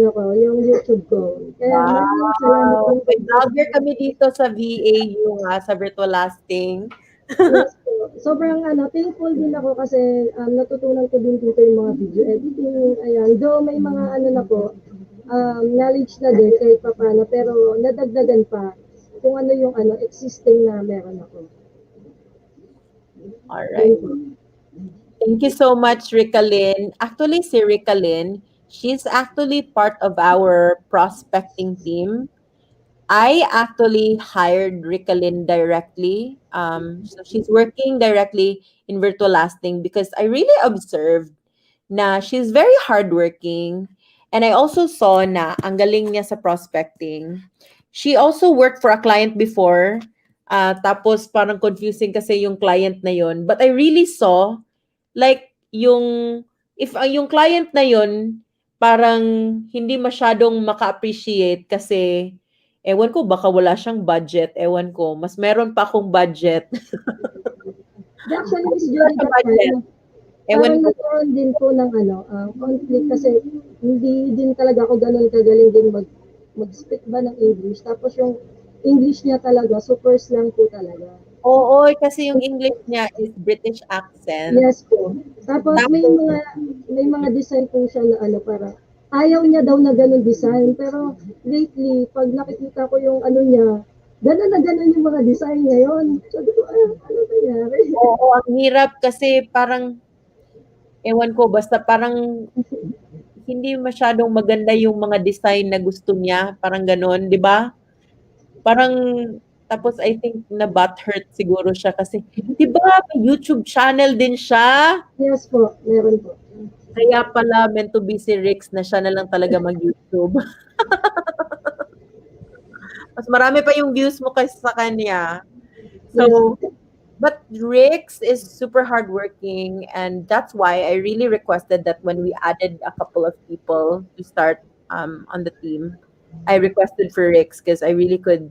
YouTube ko. Kaya maraming salamat Wow! din po. May vlogger kami dito sa VAU, ha, sa Virtual Lasting. Yes po. Sobrang thankful din ako kasi natutunan ko din dito yung mga video editing. Ayan, though may mga na po, knowledge na din kahit pa paano, pero nadagdagan pa kung ano yung existing na meron ako. Yun Alright. po. Thank you so much, Ricalyn. Actually, si Ricalyn, she's actually part of our prospecting team. I actually hired Ricalyn directly. So she's working directly in Virtual Lasting because I really observed na she's very hardworking. And I also saw na ang galing niya sa prospecting. She also worked for a client before. Tapos parang confusing kasi yung client na yon. But I really saw like if yung client na yon parang hindi masyadong maka-appreciate kasi ewan ko baka wala siyang budget, ewan ko. Mas meron pa akong budget. Actually, Miss Wala Judy, siyang that budget. time, Ewan parang ko. nagkaroon din po ng conflict kasi hindi din talaga ako ganun kagaling din mag-speak ba ng English. Tapos yung English niya talaga, super slang po talaga. Oo, kasi yung English niya is British accent. Yes po. Tapos Tapos, may mga design po siya na para ayaw niya daw na ganun design. Pero lately, pag nakikita ko yung niya, ganun yung mga design ngayon. Sabi ko, ano nangyari? oo, ang hirap kasi parang, ewan ko, basta parang hindi masyadong maganda yung mga design na gusto niya. Parang ganon, di ba? Parang, tapos I think na butthurt siguro siya kasi, di ba, may YouTube channel din siya. Yes po, meron po. Kaya pala meant to be si Rix na siya na lang talaga mag-YouTube. Mas marami pa yung views mo kaysa sa kanya. Yes. So, but Rix is super hardworking, and that's why I really requested that when we added a couple of people to start on the team, I requested for Rix because I really could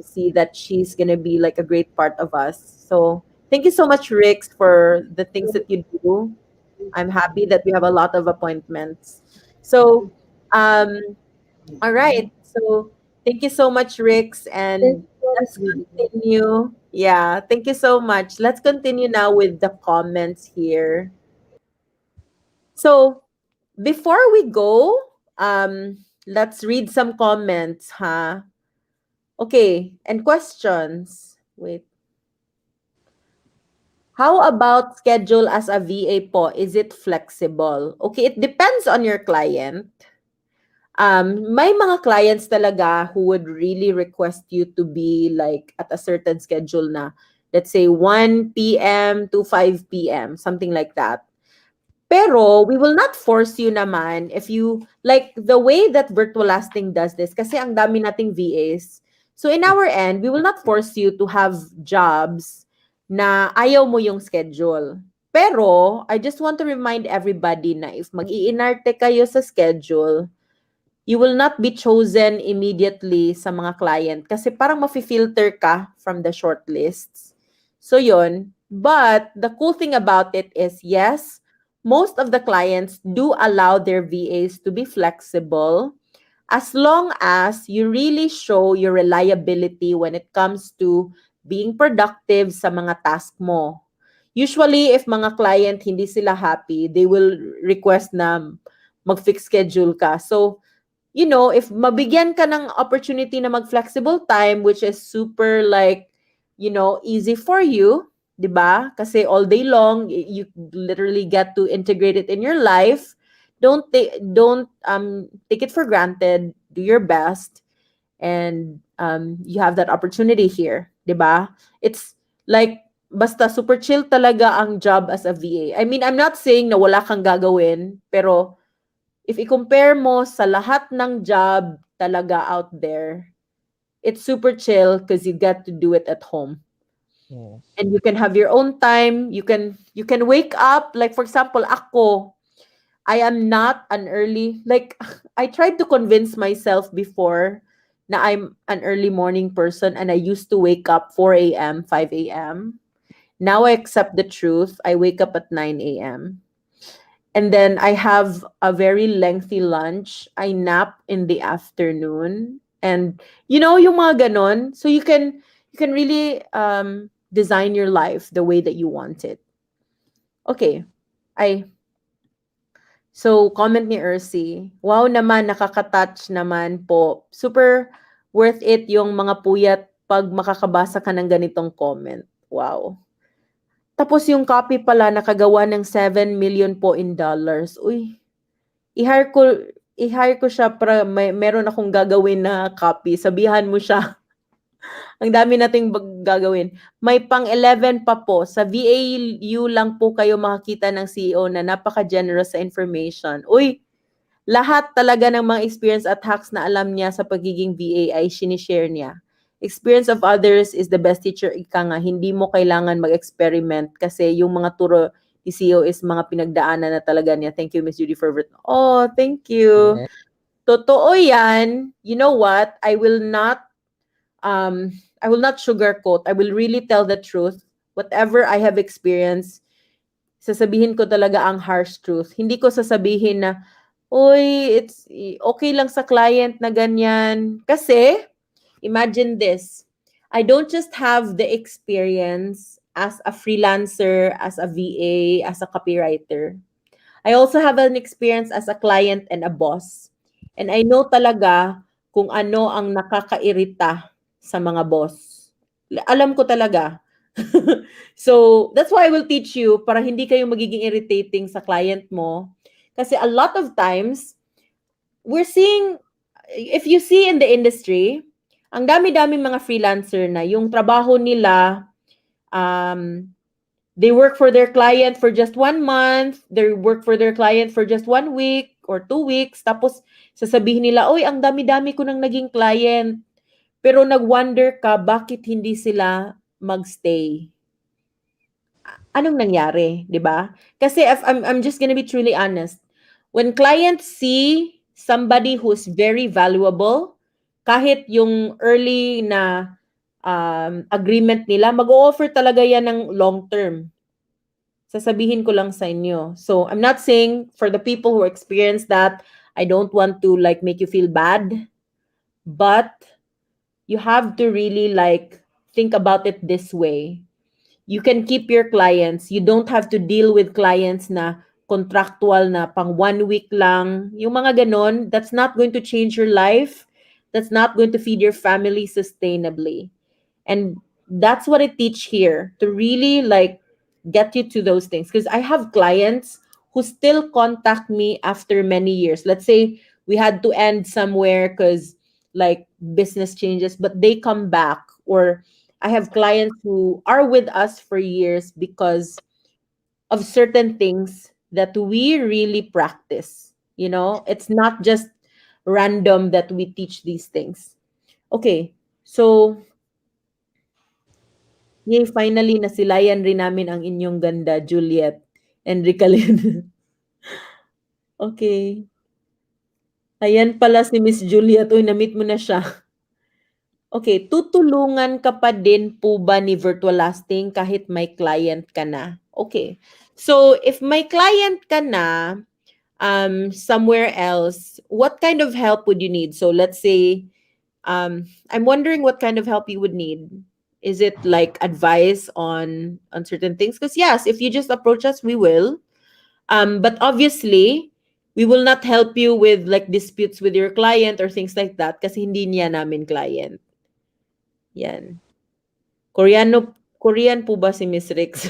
see that she's gonna be like a great part of us. So thank you so much, Rix, for the things that you do. I'm happy that we have a lot of appointments. So, all right. So thank you so much, Rix, Thank and you po, Miss let's Judy. continue. Yeah, thank you so much. Let's continue now with the comments here. So before we go, um, let's read some comments, ha? Okay, and questions. Wait. How about schedule as a VA po? Is it flexible? Okay, it depends on your client. May mga clients talaga who would really request you to be like at a certain schedule na, let's say 1 p.m. to 5 p.m., something like that. Pero we will not force you naman if you like the way that virtual lasting does this kasi ang dami nating VAs. So in our end, we will not force you to have jobs na ayaw mo yung schedule. Pero I just want to remind everybody na if mag-iinarte kayo sa schedule, you will not be chosen immediately sa mga client kasi parang mafi-filter ka from the shortlists. So yun. But the cool thing about it is, yes, most of the clients do allow their VAs to be flexible as long as you really show your reliability when it comes to being productive sa mga task mo. Usually, if mga client hindi sila happy, they will request na mag-fix schedule ka. So, you know, if mabigyan ka ng opportunity na mag-flexible time, which is super like, you know, easy for you, di ba? Kasi all day long, you literally get to integrate it in your life. Don't take it for granted. Do your best, and you have that opportunity here, di ba? It's like basta super chill talaga ang job as a VA. I mean, I'm not saying na wala kang gagawin, pero if i-compare mo sa lahat ng job talaga out there, it's super chill because you get to do it at home. Yes. And you can have your own time. You can wake up. Like, for example, ako, I am not an early, like, I tried to convince myself before na I'm an early morning person and I used to wake up 4 a.m., 5 a.m. Now I accept the truth. I wake up at 9 a.m. And then I have a very lengthy lunch. I nap in the afternoon. And you know, yung mga ganon. So you can really design your life the way that you want it. Okay. So comment ni Ursi. Wow naman, nakaka-touch naman po. Super worth it yung mga puyat pag makakabasa ka ng ganitong comment. Wow. Tapos yung copy pala nakagawa ng 7 million po in dollars. Uy, i-hire ko siya para meron akong gagawin na copy. Sabihan mo siya. Ang dami nating gagawin. May pang 11 pa po. Sa VAU lang po kayo makakita ng CEO na napaka-generous sa information. Uy, lahat talaga ng mga experience at hacks na alam niya sa pagiging VA ay sinishare niya. Experience of others is the best teacher, ika nga. Hindi mo kailangan mag-experiment kasi yung mga turo ni CEO is mga pinagdaanan na talaga niya. Thank you, Miss Judee, for Oh, thank you. Yes. Totoo yan. You know what? I will not sugarcoat. I will really tell the truth. Whatever I have experienced, sasabihin ko talaga ang harsh truth. Hindi ko sasabihin na, uy, it's okay lang sa client na ganyan. Kasi, imagine this. I don't just have the experience as a freelancer, as a VA, as a copywriter. I also have an experience as a client and a boss. And I know talaga kung ano ang nakakairita sa mga boss. Alam ko talaga. So, that's why I will teach you para hindi kayo magiging irritating sa client mo. Kasi a lot of times, we're seeing, if you see in the industry, ang dami-daming mga freelancer na yung trabaho nila, they work for their client for just 1 month, they work for their client for just 1 week or 2 weeks, tapos sasabihin nila, oy, ang dami-dami ko nang naging client. Pero nag-wonder ka, bakit hindi sila magstay? Anong nangyari, di ba? Kasi if I'm just gonna be truly honest. When clients see somebody who's very valuable, kahit yung early na agreement nila, mag-o-offer talaga yan ng long term. Sasabihin ko lang sa inyo. So, I'm not saying for the people who experience that, I don't want to like make you feel bad, but you have to really like think about it this way. You can keep your clients. You don't have to deal with clients na contractual na pang 1 week lang, yung mga ganon, that's not going to change your life. That's not going to feed your family sustainably. And that's what I teach here, to really like get you to those things. Because I have clients who still contact me after many years. Let's say we had to end somewhere because like business changes, but they come back. Or I have clients who are with us for years because of certain things that we really practice. You know, it's not just random that we teach these things. Okay, so yay, finally nasilayan rin namin ang inyong ganda, Juliet and Ricalin. Okay. Ayan pala si Miss Juliet. Uy, na-meet mo na siya. Okay, tutulungan ka pa din po ba ni Virtual Lasting kahit may client ka na? Okay. So, if may client ka na somewhere else, what kind of help would you need? So, let's say, I'm wondering what kind of help you would need. Is it like advice on certain things? Because yes, if you just approach us, we will. But obviously, we will not help you with like disputes with your client or things like that kasi hindi niya namin client. Yan. Korean po ba si Miss Rix?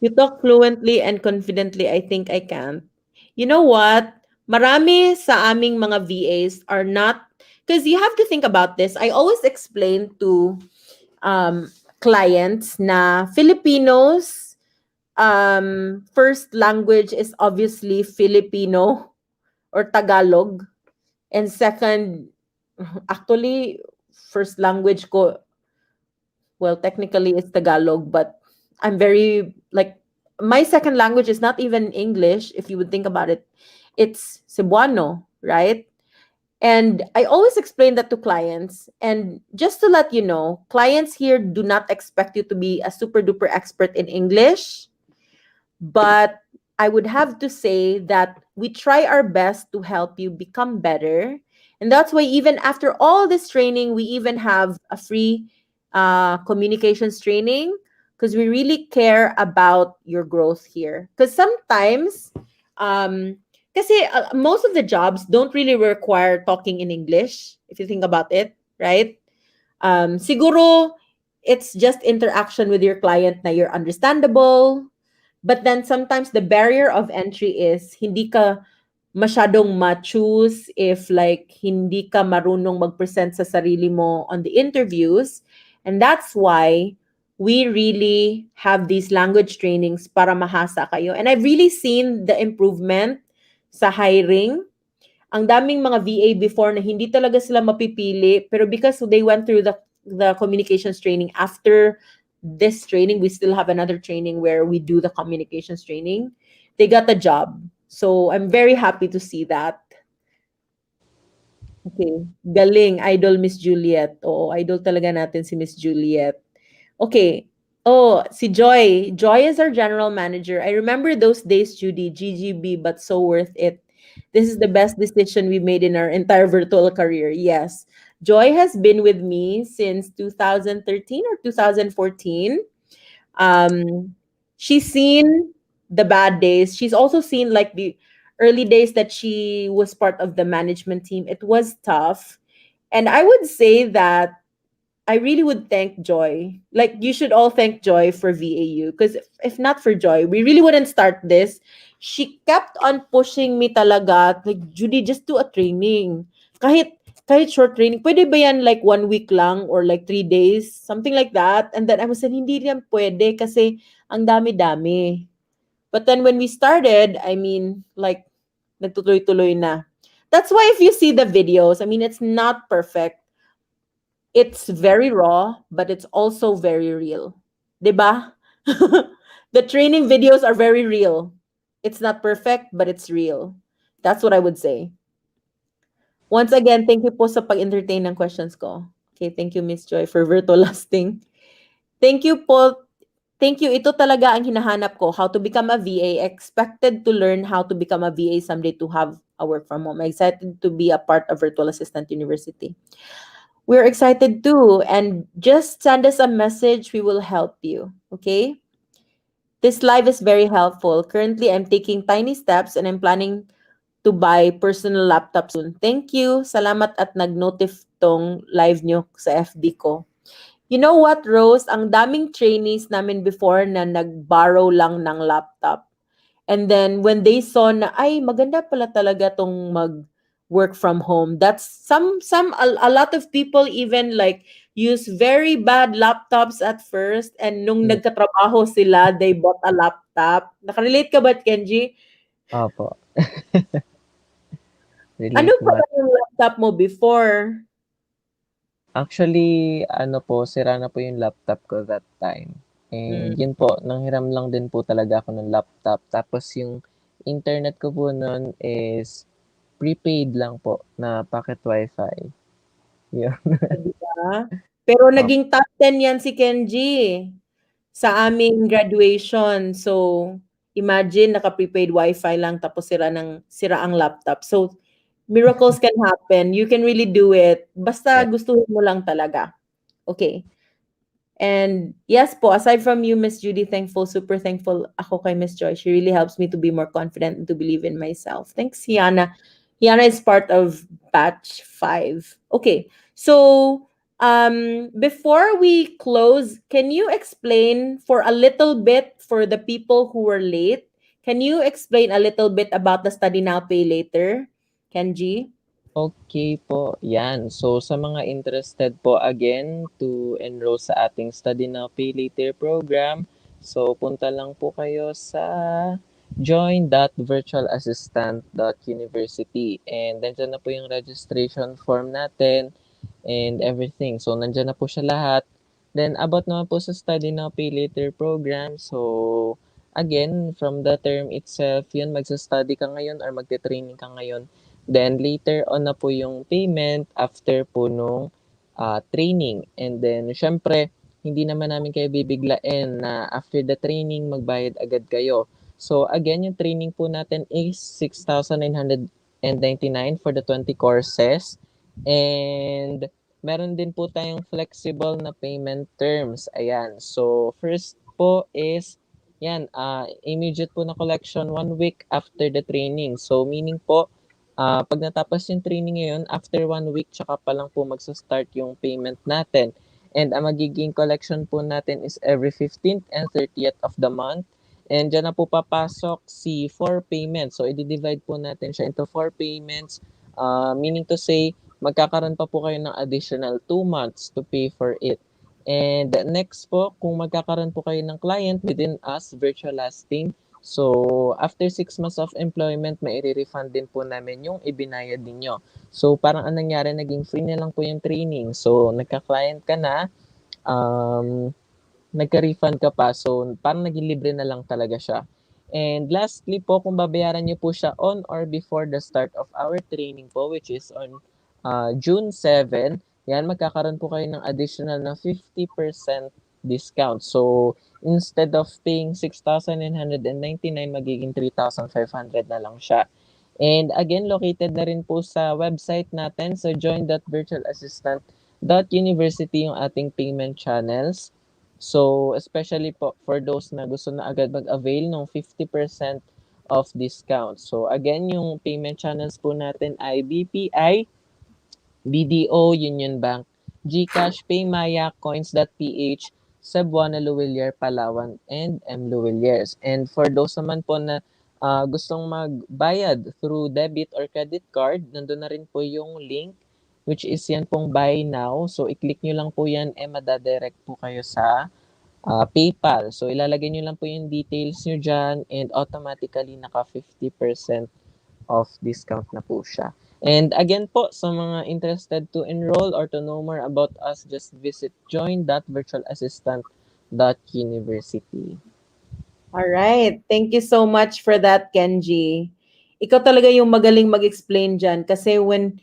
You talk fluently and confidently. I think I can. You know what? Marami sa aming mga VAs are not, because you have to think about this. I always explain to clients na Filipinos, first language is obviously Filipino or Tagalog. And second, actually, first language ko, well, technically it's Tagalog, but I'm very, like, my second language is not even English, if you would think about it. It's Cebuano, right? And I always explain that to clients. And just to let you know, clients here do not expect you to be a super duper expert in English. But I would have to say that we try our best to help you become better. And that's why even after all this training, we even have a free communications training because we really care about your growth here. Because sometimes, kasi most of the jobs don't really require talking in English, if you think about it, right? Siguro, it's just interaction with your client na you're understandable. But then sometimes the barrier of entry is hindi ka masyadong ma-choose if like hindi ka marunong mag-present sa sarili mo on the interviews. And that's why we really have these language trainings para mahasa kayo. And I've really seen the improvement sa hiring. Ang daming mga VA before na hindi talaga sila mapipili, pero because they went through the communications training, after this training, we still have another training where we do the communications training. They got the job. So I'm very happy to see that. Okay. Galing. Idol Miss Juliet. Oo, idol talaga natin si Miss Juliet. Okay. Oh, si Joy. Joy is our general manager. I remember those days, Judee, GGB, but so worth it. This is the best decision we made in our entire virtual career. Yes. Joy has been with me since 2013 or 2014. She's seen the bad days. She's also seen like the early days that she was part of the management team. It was tough. And I would say that I really would thank Joy. Like, you should all thank Joy for VAU. Because if not for Joy, we really wouldn't start this. She kept on pushing me talaga. Like, Judee, just do a training. Kahit short training, pwede ba yan like 1 week lang or like 3 days? Something like that. And then I was saying, hindi yan pwede kasi ang dami-dami. But then when we started, I mean, like, nagtutuloy-tuloy na. That's why if you see the videos, I mean, it's not perfect. It's very raw, but it's also very real. Diba? The training videos are very real. It's not perfect, but it's real. That's what I would say. Once again, thank you po sa pag-entertain ng questions ko. Okay, thank you, Miss Joy, for virtual lasting. Thank you po. Thank you. Ito talaga ang hinahanap ko. How to become a VA. Expected to learn how to become a VA someday to have a work from home. Excited to be a part of Virtual Assistant University. We're excited too. And just send us a message. We will help you. Okay? This live is very helpful. Currently, I'm taking tiny steps and I'm planning to buy personal laptop soon. Thank you. Salamat at nag-notif tong live nyo sa FB ko. You know what, Rose? Ang daming trainees namin before na nag-borrow lang ng laptop. And then when they saw na, ay, maganda pala talaga tong mag work from home. That's a lot of people even like use very bad laptops at first, and nung Yep. nagkatrabaho sila, they bought a laptop. Nakarelate ka ba, Kenji? Opo. Ano Relate pa much. yung laptop mo before? Actually, ano po, sira na po yung laptop ko that time. And yun po, nanghiram lang din po talaga ako ng laptop. Tapos yung internet ko po noon is prepaid lang po na packet wifi. Yun. Diba? Pero Opo. naging top 10 yan si Kenji sa aming graduation. So, imagine naka-prepaid wifi lang tapos sira ang laptop. So, miracles can happen. You can really do it. Basta Yeah. gustuhin mo lang talaga. Okay. And yes po, aside from you, Miss Judy, super thankful ako kay Miss Joy. She really helps me to be more confident and to believe in myself. Thanks, Hiana. Hiana is part of batch 5. Okay. So, before we close, can you explain for a little bit for the people who were late? Can you explain a little bit about the study now, pay later, Kenji? Okay po, yan. So, sa mga interested po again to enroll sa ating Study Now Pay Later program, so punta lang po kayo sa join.virtualassistant.university and nandiyan na po yung registration form natin and everything. So, nandiyan na po siya lahat. Then, about naman po sa Study Now Pay Later program, so again, from the term itself, yun, magsa-study ka ngayon or magte-training ka ngayon. Then later on na po yung payment after po nung training. And then syempre, hindi naman namin kayo bibiglain na after the training magbayad agad kayo. So again, yung training po natin is 6,999 for the 20 courses. And meron din po tayong flexible na payment terms. Ayan. So first po is yan, immediate po na collection 1 week after the training. So meaning po, pag natapos yung training ngayon, after 1 week, tsaka pa lang po magsa-start yung payment natin. And ang magiging collection po natin is every 15th and 30th of the month. And dyan na po papasok si 4 payments. So, i-divide po natin siya into 4 payments. Meaning to say, magkakaroon pa po kayo ng additional 2 months to pay for it. And next po, kung magkakaroon po kayo ng client within us, virtual lasting, so, after 6 months of employment, may i-refund din po namin yung ibinayad ninyo. So, parang anong nangyari, naging free na lang po yung training. So, nagka-client ka na, nagka-refund ka pa. So, parang naging libre na lang talaga siya. And lastly po, kung babayaran niyo po siya on or before the start of our training po, which is on June 7, yan, magkakaroon po kayo ng additional na 50% discount. So, instead of paying 6,999, magiging 3,500 na lang siya. And again, located na rin po sa website natin, so join.virtualassistant.university yung ating payment channels. So, especially po for those na gusto na agad mag-avail ng 50% of discount. So, again, yung payment channels po natin ay BPI, BDO, Union Bank, GCash, Paymaya, Coins.ph, Cebuana Luwilier, Palawan, and M. Luwiliers. And for those naman po na gustong magbayad through debit or credit card, nandun na rin po yung link, which is yan pong buy now. So, i-click nyo lang po yan and madadirect po kayo sa PayPal. So, ilalagay nyo lang po yung details nyo dyan and automatically naka 50% off discount na po siya. And again po, sa mga interested to enroll or to know more about us, just visit join.virtualassistant.university. All right. Thank you so much for that, Kenji. Ikaw talaga yung magaling mag-explain dyan kasi when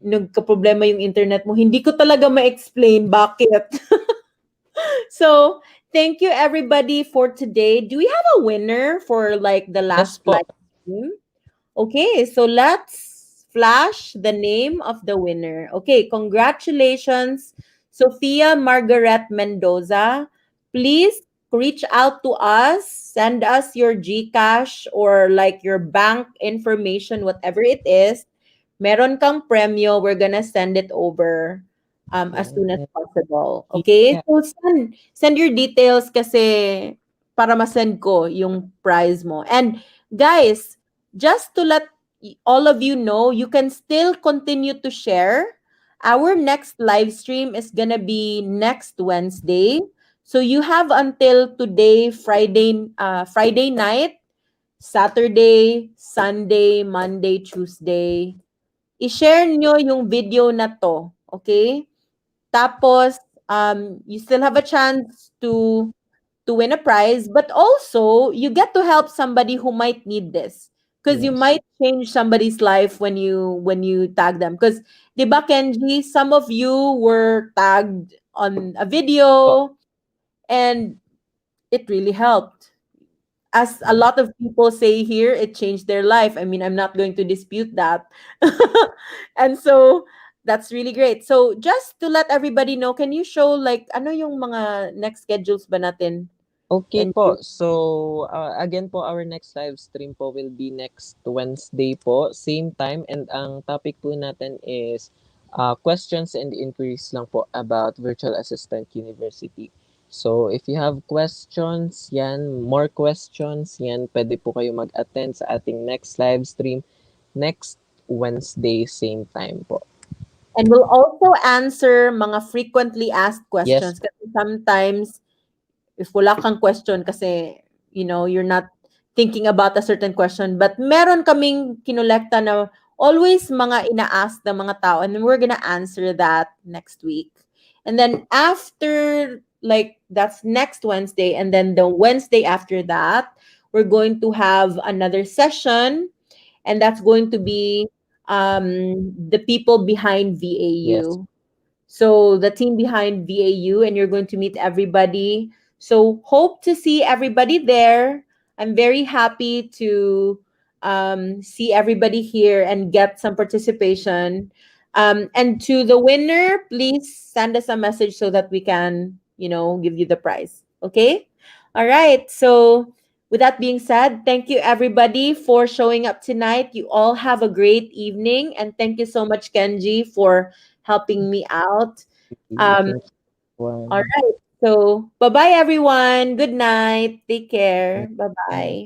nagka-problema yung internet mo, hindi ko talaga ma-explain bakit. So, thank you everybody for today. Do we have a winner for like the last po. live stream? Okay, so let's flash the name of the winner. Okay, congratulations, Sophia Margaret Mendoza. Please reach out to us, send us your GCash or like your bank information, whatever it is. Meron kang premyo, we're gonna send it over as soon as Yeah. possible. Okay? Yeah. So send your details kasi para ma-send ko yung prize mo. And guys, just to let all of you know, you can still continue to share. Our next live stream is gonna be next Wednesday. So you have until today, Friday night, Saturday, Sunday, Monday, Tuesday. I-share nyo yung video na to, okay? Tapos, you still have a chance to win a prize, but also you get to help somebody who might need this because you Yes. might change somebody's life when you tag them. Because, di ba, Kenji, some of you were tagged on a Po. video and it really helped. As a Yeah. lot of people say here, it changed their life. I mean, I'm not going to dispute that. And so that's really great. So just to let everybody know, can you show like ano yung mga next schedules ba natin? Okay Can you? po. So, again po, our next live stream po will be next Wednesday po, same time. And ang topic po natin is questions and inquiries lang po about Virtual Assistant University. So, if you have questions, more questions, pwede po kayo mag-attend sa ating next live stream next Wednesday, same time po. And we'll also answer mga frequently asked Yes. questions kasi sometimes if wala kang question kasi, you're not thinking about a certain question, but meron kaming kinolekta na always mga ina-ask ng mga tao and then we're gonna answer that next week. And then after, like, that's next Wednesday, and then the Wednesday after that, we're going to have another session, and that's going to be the people behind Yes. VAU. So the team behind VAU, and you're going to meet everybody. So hope to see everybody there. I'm very happy to see everybody here and get some participation. And to the winner, please send us a message so that we can, give you the prize. Okay? All right. So with that being said, thank you everybody for showing up tonight. You all have a great evening, and thank you so much, Kenji, for helping me out. Um, Thank all you. right. So, bye bye, everyone. Good night. Take care. Bye Bye. bye.